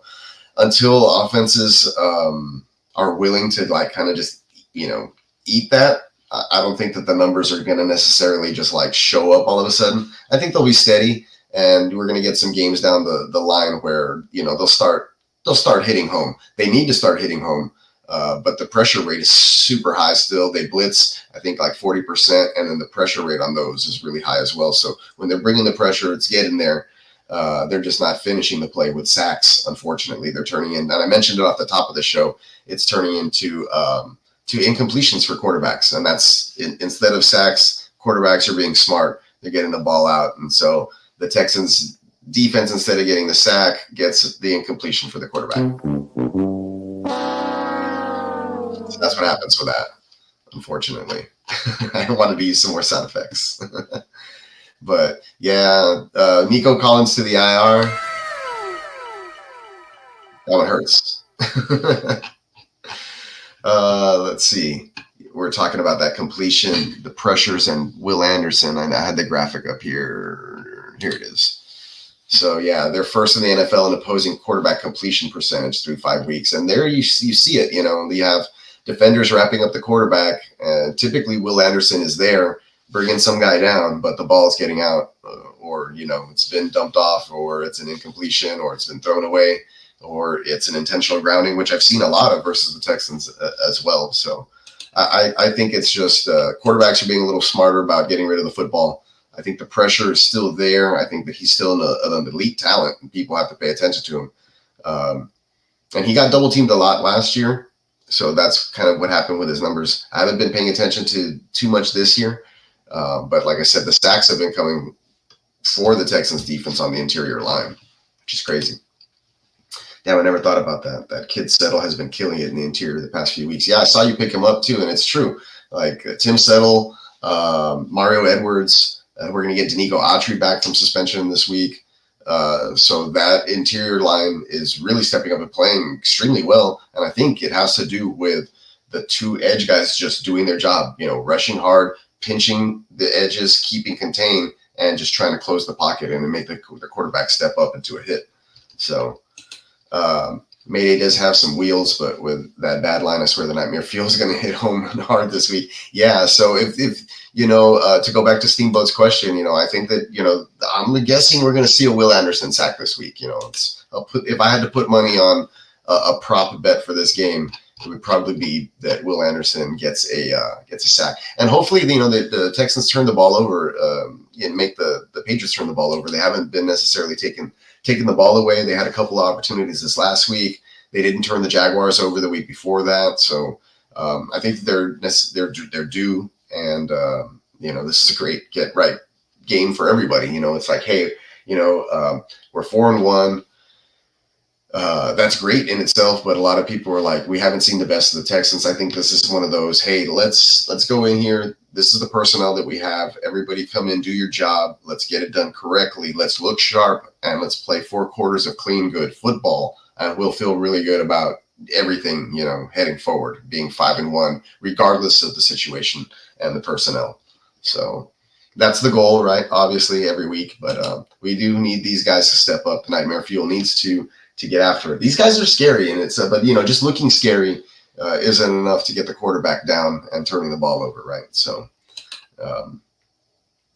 until offenses are willing to like kind of just, you know, eat that, I don't think that the numbers are going to necessarily just like show up all of a sudden. I think they'll be steady, and we're going to get some games down the line where, you know, they'll start hitting home. They need to start hitting home. But the pressure rate is super high still. They blitz, I think, like 40%, and then the pressure rate on those is really high as well. So when they're bringing the pressure, it's getting there. They're just not finishing the play with sacks, unfortunately. They're turning in, and I mentioned it off the top of the show, it's turning into to incompletions for quarterbacks. And that's instead of sacks, quarterbacks are being smart. They're getting the ball out. And so the Texans defense, instead of getting the sack, gets the incompletion for the quarterback. So that's what happens with that, unfortunately. I wanted to use some more sound effects. But yeah, Nico Collins to the IR. That one hurts. Let's see. We're talking about that completion, the pressures, and Will Anderson. I had the graphic up here. Here it is. So, yeah, they're first in the NFL in opposing quarterback completion percentage through 5 weeks. And there you see it. You know, you have defenders wrapping up the quarterback. Typically, Will Anderson is there bringing some guy down, but the ball is getting out, or, you know, it's been dumped off, or it's an incompletion, or it's been thrown away, or it's an intentional grounding, which I've seen a lot of versus the Texans as well. So I think it's just quarterbacks are being a little smarter about getting rid of the football. I think the pressure is still there. I think that he's still an elite talent, and people have to pay attention to him. And he got double teamed a lot last year, so that's kind of what happened with his numbers. I haven't been paying attention to too much this year, but like I said, the sacks have been coming for the Texans defense on the interior line, which is crazy. Damn, I never thought about that. That kid Settle has been killing it in the interior the past few weeks. Yeah, I saw you pick him up too, and it's true. Like Tim Settle, Mario Edwards. We're going to get Nico back from suspension this week. So that interior line is really stepping up and playing extremely well. And I think it has to do with the two edge guys just doing their job, rushing hard, pinching the edges, keeping contained, and just trying to close the pocket and make the quarterback step up into a hit. So Mayday does have some wheels, but with that bad line, I swear the Nightmare Fuel is going to hit home hard this week. Yeah, so if to go back to Steamboat's question, I think that, I'm guessing we're going to see a Will Anderson sack this week. If I had to put money on a prop bet for this game, it would probably be that Will Anderson gets a sack. And hopefully, the Texans turn the ball over and make the Patriots turn the ball over. They haven't been necessarily taking the ball away. They had a couple of opportunities this last week. They didn't turn the Jaguars over the week before that. So I think they're due. And, this is a great get right game for everybody. It's like, hey, we're 4-1. That's great in itself, but a lot of people are like, we haven't seen the best of the Texans. I think this is one of those, hey, let's go in here. This is the personnel that we have. Everybody come in, do your job. Let's get it done correctly. Let's look sharp, and let's play 4 quarters of clean, good football. And we'll feel really good about everything, heading forward, being 5-1, regardless of the situation and the personnel. So that's the goal, right? Obviously, every week, but we do need these guys to step up. Nightmare Fuel needs to get after it. These guys are scary, and it's but just looking scary isn't enough to get the quarterback down and turning the ball over, right? So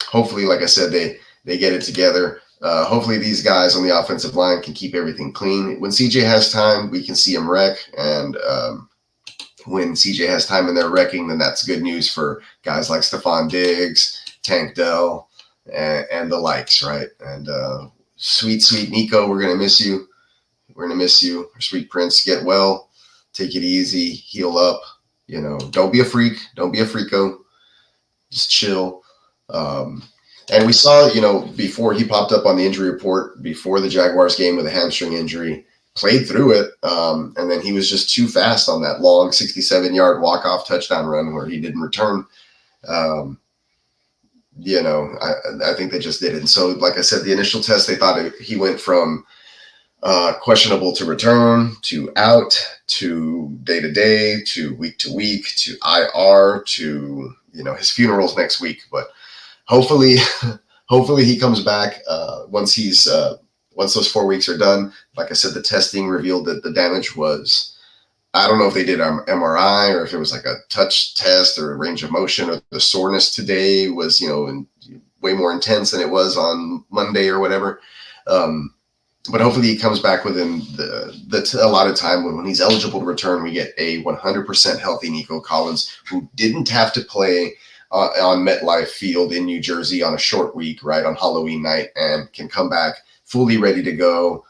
hopefully, like I said, they get it together. Hopefully these guys on the offensive line can keep everything clean. When CJ has time, we can see him wreck, and when CJ has time and they're wrecking, then that's good news for guys like Stephon Diggs, Tank Dell, and the likes, right? And sweet Nico, we're going to miss you. We're going to miss you. Our sweet Prince, get well. Take it easy. Heal up. Don't be a freak. Don't be a freako. Just chill. And we saw, before he popped up on the injury report, before the Jaguars game with a hamstring injury, played through it. And then he was just too fast on that long 67-yard walk-off touchdown run where he didn't return. I think they just did it. And so, like I said, the initial test, they thought he went from questionable to return, to out, to day-to-day, to week-to-week, to IR, to, his funeral's next week. But hopefully he comes back once those 4 weeks are done. Like I said, the testing revealed that the damage was, I don't know if they did MRI or if it was like a touch test or a range of motion, or the soreness today was, way more intense than it was on Monday or whatever. But hopefully he comes back within the allotted time when he's eligible to return. We get a 100% healthy Nico Collins, who didn't have to play on MetLife Field in New Jersey on a short week, right, on Halloween night, and can come back fully ready to go,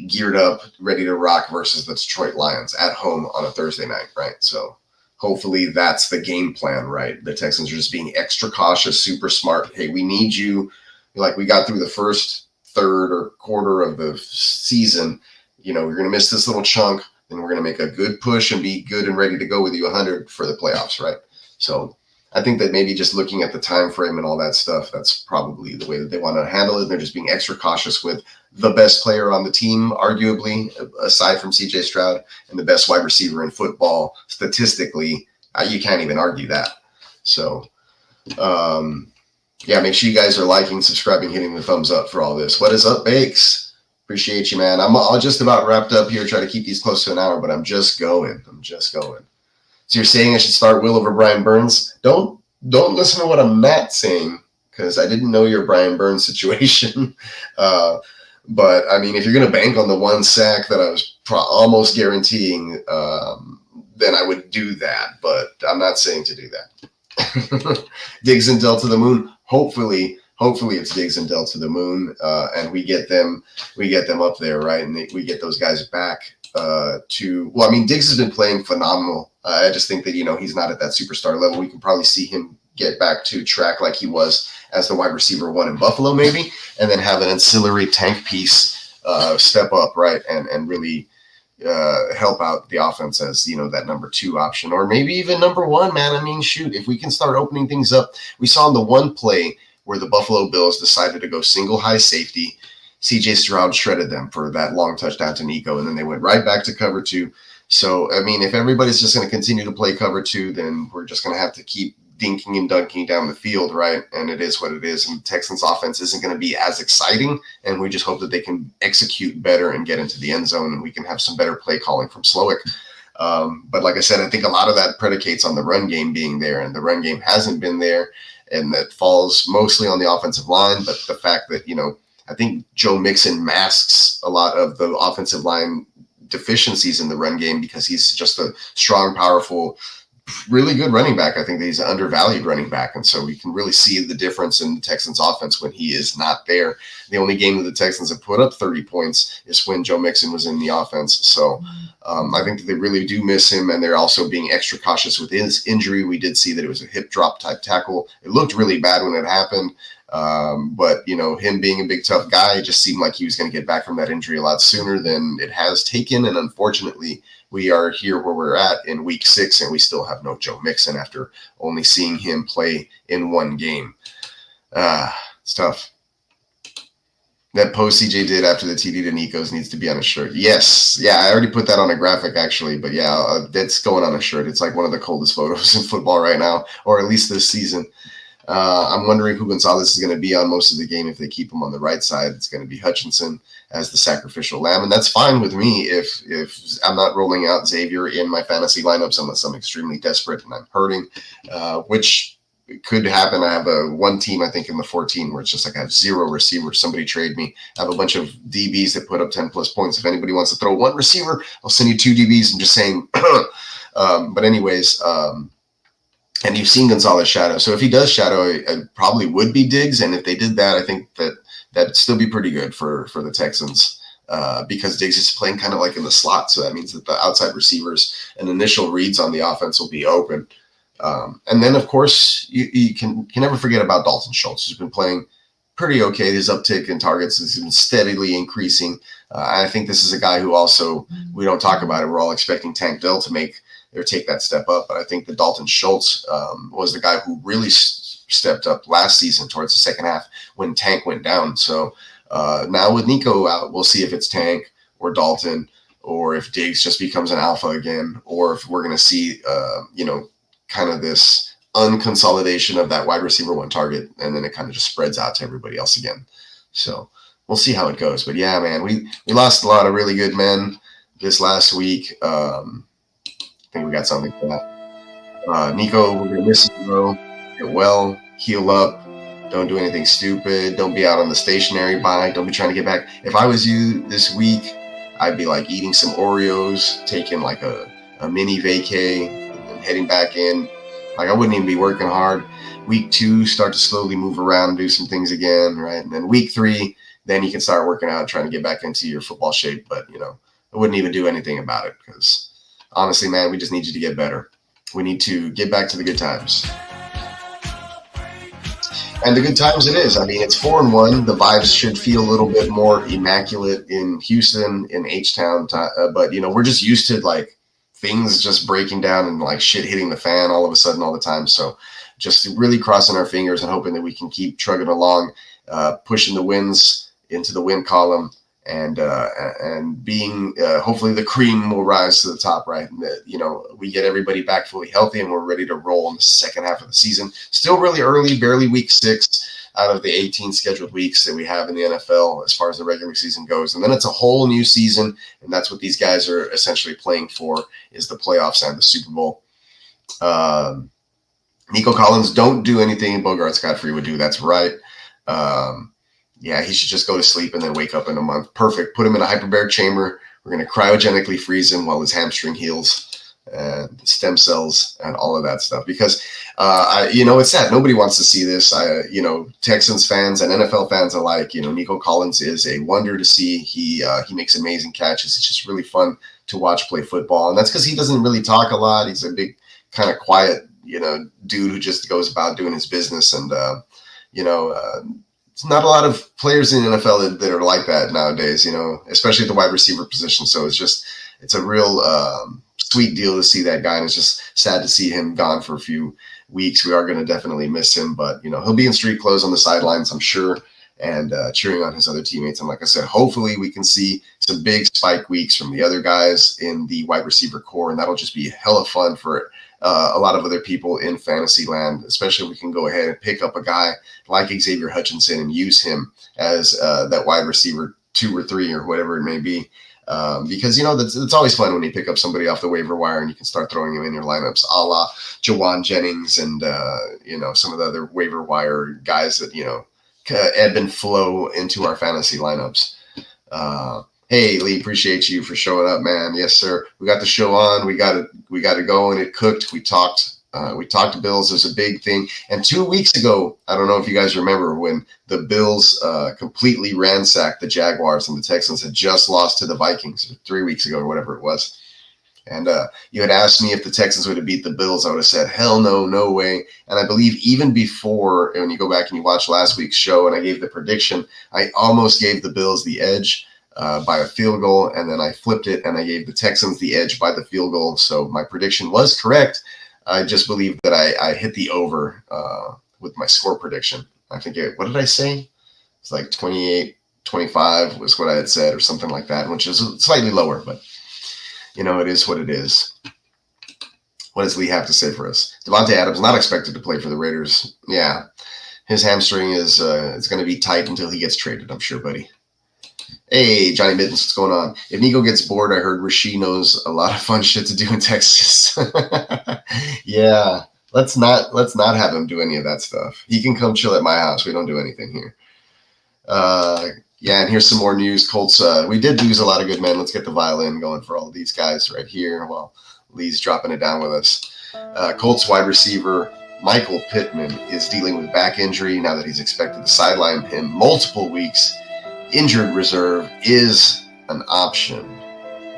geared up, ready to rock versus the Detroit Lions at home on a Thursday night, right? So hopefully that's the game plan, right? The Texans are just being extra cautious, super smart. Hey, we need you. Like we got through the first third or quarter of the season, we're going to miss this little chunk, and we're going to make a good push and be good and ready to go with you 100 for the playoffs, right? So I think that maybe just looking at the time frame and all that stuff, that's probably the way that they want to handle it. They're just being extra cautious with the best player on the team, arguably, aside from CJ Stroud, and the best wide receiver in football. Statistically, you can't even argue that. So, make sure you guys are liking, subscribing, hitting the thumbs up for all this. What is up, Bakes? Appreciate you, man. I'm just about wrapped up here. Try to keep these close to an hour, but I'm just going. So you're saying I should start Will over Brian Burns? Don't listen to what I'm not saying, because I didn't know your Brian Burns situation. But I mean, if you're going to bank on the one sack that I was almost guaranteeing, then I would do that. But I'm not saying to do that. Diggs and Delta the Moon. Hopefully hopefully it's Diggs and Dell to the moon, and we get them up there, right? And we get those guys back well, I mean, Diggs has been playing phenomenal. I just think that, he's not at that superstar level. We can probably see him get back to track like he was as the wide receiver one in Buffalo, maybe, and then have an ancillary tank piece step up, right? And really help out the offense as, that number 2 option, or maybe even number 1, man. I mean, shoot, if we can start opening things up. We saw in the one play where the Buffalo Bills decided to go single high safety, CJ Stroud shredded them for that long touchdown to Nico, and then they went right back to cover 2. So, I mean, if everybody's just going to continue to play cover 2, then we're just going to have to keep dinking and dunking down the field, right? And it is what it is. And the Texans offense isn't going to be as exciting, and we just hope that they can execute better and get into the end zone, and we can have some better play calling from Slowick. But like I said, I think a lot of that predicates on the run game being there, and the run game hasn't been there, and that falls mostly on the offensive line. But the fact that, I think Joe Mixon masks a lot of the offensive line deficiencies in the run game because he's just a strong, powerful, really good running back. I think that he's an undervalued running back. And so we can really see the difference in the Texans offense when he is not there. The only game that the Texans have put up 30 points is when Joe Mixon was in the offense. So I think that they really do miss him, and they're also being extra cautious with his injury. We did see that it was a hip drop type tackle. It looked really bad when it happened. But him being a big, tough guy, it just seemed like he was going to get back from that injury a lot sooner than it has taken. And unfortunately, we are here where we're at in week 6, and we still have no Joe Mixon after only seeing him play in one game. It's tough. That post CJ did after the TD to Nico's needs to be on a shirt. Yes. Yeah, I already put that on a graphic, actually. But yeah, that's going on a shirt. It's like one of the coldest photos in football right now, or at least this season. I'm wondering who Gonzalez is going to be on most of the game if they keep him on the right side. It's going to be Hutchinson as the sacrificial lamb, and that's fine with me if I'm not rolling out Xavier in my fantasy lineups unless I'm extremely desperate and I'm hurting, which could happen. I have one team, I think, in the 14 where it's just like I have 0 receivers. Somebody trade me. I have a bunch of DBs that put up 10-plus points. If anybody wants to throw one receiver, I'll send you 2 DBs. I'm just saying. But anyways, and you've seen Gonzalez shadow. So if he does shadow, it probably would be Diggs. And if they did that, I think that'd still be pretty good for the Texans because Diggs is playing kind of like in the slot. So that means that the outside receivers and initial reads on the offense will be open. And then, of course, you can never forget about Dalton Schultz, who's been playing pretty okay. His uptick in targets has been steadily increasing. I think this is a guy who also, we don't talk about it. We're all expecting Tank Dell to take that step up. But I think that Dalton Schultz was the guy who really stepped up last season towards the second half when Tank went down. So now with Nico out, we'll see if it's Tank or Dalton, or if Diggs just becomes an alpha again, or if we're going to see, kind of this unconsolidation of that wide receiver one target, and then it kind of just spreads out to everybody else again. So we'll see how it goes. But yeah, man, we lost a lot of really good men this last week. I think we got something for that. Nico, we're going to miss you, bro. Get well, heal up. Don't do anything stupid. Don't be out on the stationary bike. Don't be trying to get back. If I was you this week, I'd be like eating some Oreos, taking like a mini vacay, heading back in. Like I wouldn't even be working hard. Week 2, start to slowly move around, do some things again, right? And then week 3, then you can start working out, trying to get back into your football shape. But, I wouldn't even do anything about it because honestly, man, we just need you to get better. We need to get back to the good times. And the good times it is. I mean, it's 4-1. The vibes should feel a little bit more immaculate in Houston, in H Town. But, we're just used to like things just breaking down and like shit hitting the fan all of a sudden all the time. So just really crossing our fingers and hoping that we can keep trugging along, pushing the wins into the win column, and being hopefully the cream will rise to the top, right? And we get everybody back fully healthy and we're ready to roll in the second half of the season. Still really early, barely week 6 out of the 18 scheduled weeks that we have in the NFL as far as the regular season goes. And then it's a whole new season, and that's what these guys are essentially playing for, is the playoffs and the Super Bowl. Nico Collins, don't do anything Bogart Scott-Free would do. That's right. Yeah, he should just go to sleep and then wake up in a month. Perfect. Put him in a hyperbaric chamber. We're going to cryogenically freeze him while his hamstring heals. and stem cells and all of that stuff. Because, it's sad. Nobody wants to see this. Texans fans and NFL fans alike, Nico Collins is a wonder to see. He makes amazing catches. It's just really fun to watch play football. And that's because he doesn't really talk a lot. He's a big kind of quiet, dude who just goes about doing his business. And, it's not a lot of players in the NFL that are like that nowadays, especially at the wide receiver position. So it's a real sweet deal to see that guy. And it's just sad to see him gone for a few weeks. We are going to definitely miss him, but he'll be in street clothes on the sidelines, I'm sure, and cheering on his other teammates. And like I said, hopefully we can see some big spike weeks from the other guys in the wide receiver core, and that'll just be hella fun for a lot of other people in fantasy land, especially if we can go ahead and pick up a guy like Xavier Hutchinson and use him as that wide receiver 2 or 3 or whatever it may be. Because, it's always fun when you pick up somebody off the waiver wire and you can start throwing him in your lineups, a la Jawan Jennings and, some of the other waiver wire guys that, ebb and flow into our fantasy lineups. Hey, Lee, appreciate you for showing up, man. Yes, sir. We got the show on. We got to go, and it cooked. We talked Bills. It was a big thing. And 2 weeks ago, I don't know if you guys remember when the Bills completely ransacked the Jaguars and the Texans had just lost to the Vikings 3 weeks ago or whatever it was. And you had asked me if the Texans would have beat the Bills. I would have said, hell no, no way. And I believe even before, when you go back and you watch last week's show and I gave the prediction, I almost gave the Bills the edge by a field goal, and then I flipped it and I gave the Texans the edge by the field goal. So my prediction was correct. I just believe that I hit the over with my score prediction. I think what did I say? It's like 28-25 was what I had said or something like that, which is slightly lower, but it is what it is. What does Lee have to say for us? Devontae Adams not expected to play for the Raiders. Yeah, his hamstring is it's going to be tight until he gets traded, I'm sure, buddy. Hey, Johnny Mittens, what's going on? If Nico gets bored, I heard Rasheed knows a lot of fun shit to do in Texas. Yeah, let's not have him do any of that stuff. He can come chill at my house. We don't do anything here. Yeah, and here's some more news. Colts, we did lose a lot of good men. Let's get the violin going for all of these guys right here while Lee's dropping it down with us. Colts wide receiver Michael Pittman is dealing with back injury now that he's expected to sideline him multiple weeks. Injured reserve is an option.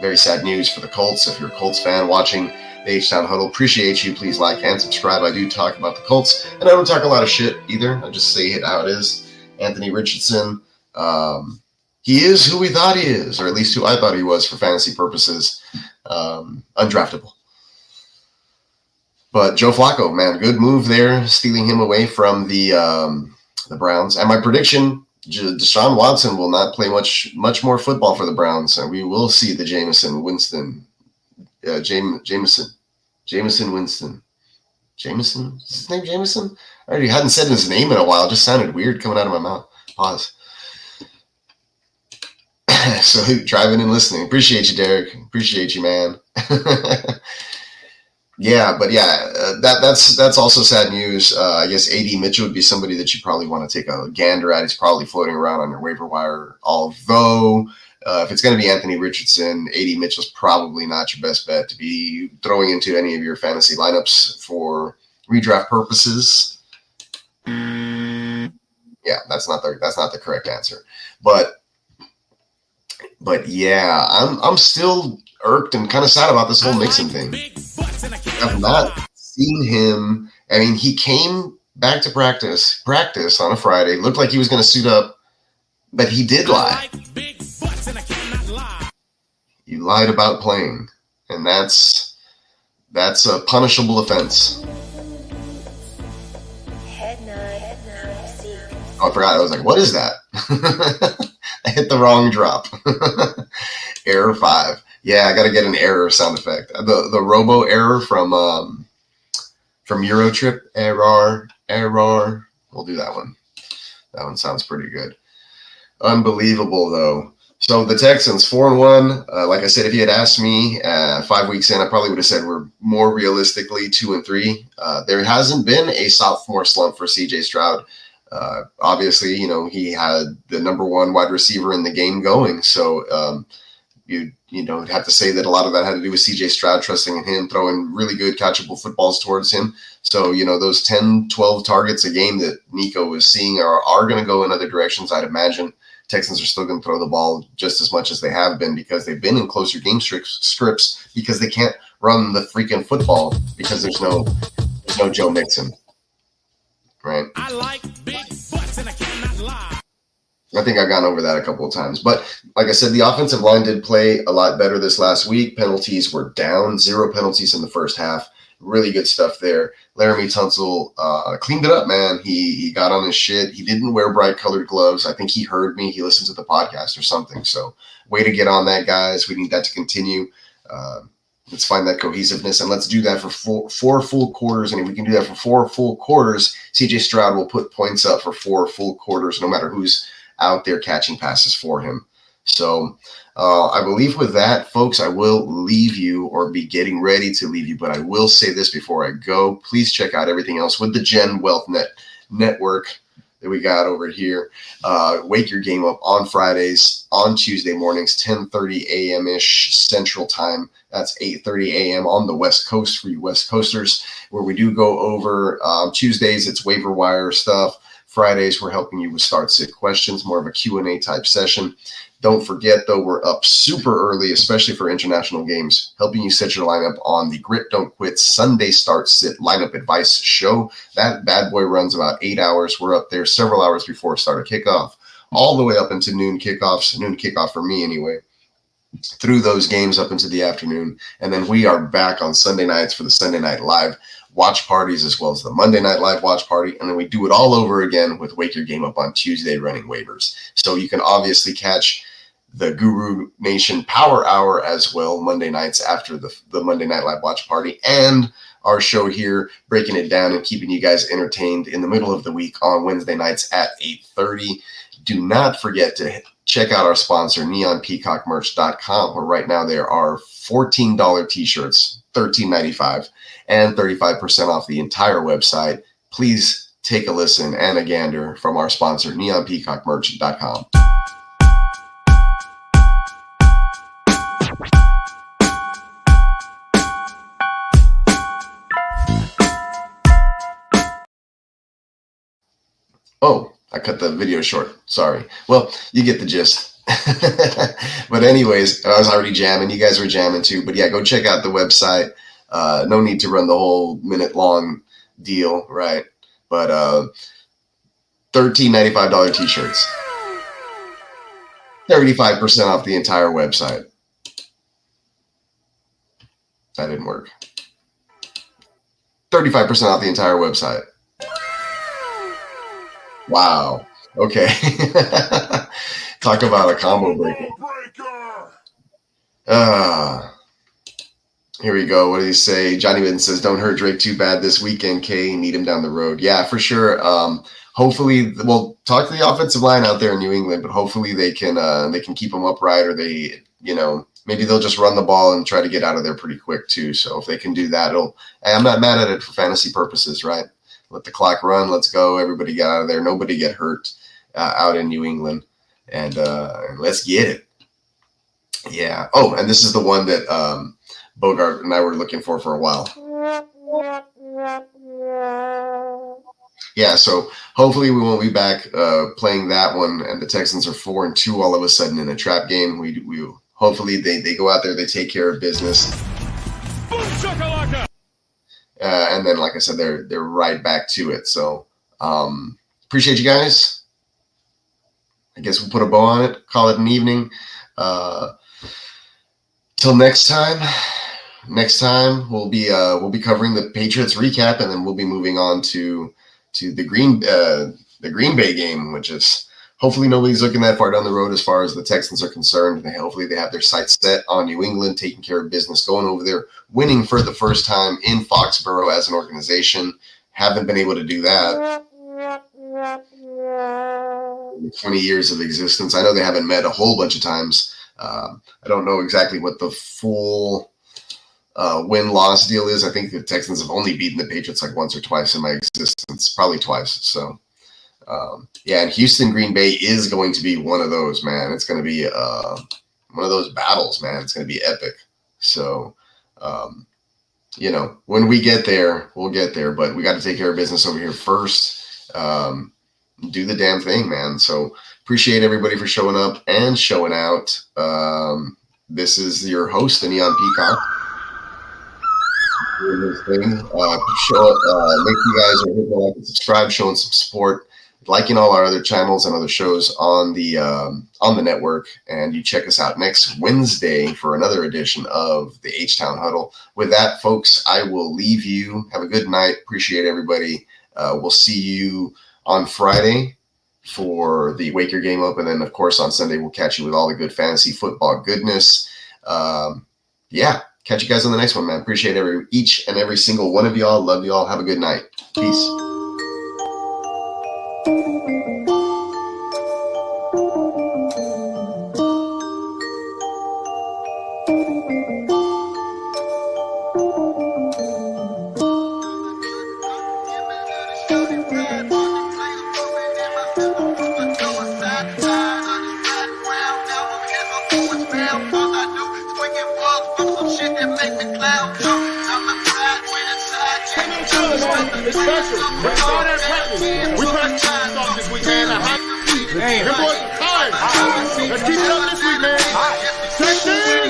Very sad news for the Colts. If you're a Colts fan watching the H Town Huddle, appreciate you. Please like and subscribe. I do talk about the Colts, and I don't talk a lot of shit either. I just say it how it is. Anthony Richardson, he is who we thought he is, or at least who I thought he was for fantasy purposes. Undraftable. But Joe Flacco, man, good move there, stealing him away from the Browns. And my prediction, Deshaun Watson will not play much more football for the Browns, and we will see the Jameson Winston. Jameson Winston. Jameson? Is his name Jameson? I already hadn't said his name in a while. It just sounded weird coming out of my mouth. Pause. So driving and listening. Appreciate you, Derek. Appreciate you, man. Yeah, but that's also sad news. I guess A.D. Mitchell would be somebody that you probably want to take a gander at. He's probably floating around on your waiver wire. Although, if it's going to be Anthony Richardson, A.D. Mitchell's probably not your best bet to be throwing into any of your fantasy lineups for redraft purposes. Yeah, that's not the correct answer. But yeah, I'm still irked and kind of sad about this whole Mixon thing. I've not seen him. I mean, he came back to practice on a Friday. Looked like he was going to suit up, but he did lie. He lied about playing, and that's a punishable offense. Oh, I forgot. I was like, what is that? I hit the wrong drop. Error 5. Yeah, I got to get an error sound effect. The robo error from Eurotrip. Error. We'll do that one. That one sounds pretty good. Unbelievable, though. So the Texans, 4-1. Like I said, if you had asked me 5 weeks in, I probably would have said we're more realistically 2-3. There hasn't been a sophomore slump for C.J. Stroud. Obviously, he had the number one wide receiver in the game going. So you have to say that a lot of that had to do with CJ Stroud trusting in him, throwing really good catchable footballs towards him. So, those 10, 12 targets a game that Nico was seeing are going to go in other directions, I'd imagine. Texans are still going to throw the ball just as much as they have been because they've been in closer game scripts because they can't run the freaking football because there's no Joe Mixon, right? I like big butts and I cannot lie. I think I've gone over that a couple of times. But like I said, the offensive line did play a lot better this last week. Penalties were down, 0 penalties in the first half. Really good stuff there. Laramie Tunsil cleaned it up, man. He got on his shit. He didn't wear bright colored gloves. I think he heard me. He listened to the podcast or something. So way to get on that, guys. We need that to continue. Let's find that cohesiveness, and let's do that for four full quarters. And if we can do that for 4 full quarters, CJ Stroud will put points up for 4 full quarters, no matter who's out there catching passes for him. So I believe with that, folks, I will leave you or be getting ready to leave you. But I will say this before I go. Please check out everything else with the Gen Wealth Network that we got over here. Wake your game up on Fridays, on Tuesday mornings, 10:30 a.m.-ish Central Time. That's 8:30 a.m. on the West Coast for you West Coasters, where we do go over Tuesdays, it's waiver wire stuff. Fridays, we're helping you with start-sit questions, more of a Q&A type session. Don't forget, though, we're up super early, especially for international games, helping you set your lineup on the Grit Don't Quit Sunday Start-Sit Lineup Advice Show. That bad boy runs about 8 hours. We're up there several hours before start of kickoff, all the way up into noon kickoff for me anyway, through those games up into the afternoon. And then we are back on Sunday nights for the Sunday Night Live watch parties, as well as the Monday Night Live watch party. And then we do it all over again with Wake Your Game Up on Tuesday running waivers. So you can obviously catch the Guru Nation Power Hour as well Monday nights after the Monday Night Live watch party, and our show here breaking it down and keeping you guys entertained in the middle of the week on Wednesday nights at 8:30. Do not forget to check out our sponsor, neonpeacockmerch.com, where right now there are $14 t-shirts, $13.95, and 35% off the entire website. Please take a listen and a gander from our sponsor, neonpeacockmerch.com. Oh, I cut the video short. Sorry. Well, you get the gist. But anyways, I was already jamming. You guys were jamming too. But yeah, go check out the website. No need to run the whole minute-long deal, right? But $13.95 t-shirts. 35% off the entire website. That didn't work. 35% off the entire website. Wow. Okay. Talk about a combo breaker. Here we go. What did he say? Johnny Witten says, don't hurt Drake too bad this weekend, K. Need him down the road. Yeah, for sure. Hopefully, we'll talk to the offensive line out there in New England, but hopefully they can keep him upright, or they, maybe they'll just run the ball and try to get out of there pretty quick too. So if they can do that, I'm not mad at it for fantasy purposes, right? Let the clock run. Let's go. Everybody get out of there. Nobody get hurt out in New England. And let's get it. Yeah. Oh, and this is the one that Bogart and I were looking for a while. Yeah, so hopefully we won't be back playing that one, and the Texans are 4-2 all of a sudden in a trap game. We hopefully they go out there, they take care of business. Boom, shakalaka! And then, like I said, they're right back to it. So appreciate you guys. I guess we'll put a bow on it, call it an evening. Till next time. Next time we'll be covering the Patriots recap, and then we'll be moving on to the Green Bay game, which is hopefully nobody's looking that far down the road as far as the Texans are concerned. Hopefully they have their sights set on New England, taking care of business, going over there, winning for the first time in Foxborough as an organization. Haven't been able to do that. 20 years of existence. I know they haven't met a whole bunch of times. I don't know exactly what the full win-loss deal is. I think the Texans have only beaten the Patriots like once or twice in my existence, probably twice. So, yeah, and Houston, Green Bay is going to be one of those, man. It's going to be one of those battles, man. It's going to be epic. So, when we get there, we'll get there, but we got to take care of business over here first. Do the damn thing, man. So appreciate everybody for showing up and showing out. This is your host, the Neon Peacock. Doing this thing. Make you guys hit the like and subscribe, showing some support, liking all our other channels and other shows on the network. And you check us out next Wednesday for another edition of the H Town Huddle. With that, folks, I will leave you. Have a good night. Appreciate everybody. We'll see you on Friday for the Wake Your Game Up. And then, of course, on Sunday, we'll catch you with all the good fantasy football goodness. Catch you guys on the next one, man. Appreciate each and every single one of y'all. Love y'all. Have a good night. Peace. It's special. It's all that practice. We practice off this week, man. Them boys are tired. Let's keep it up this week, man. Texans!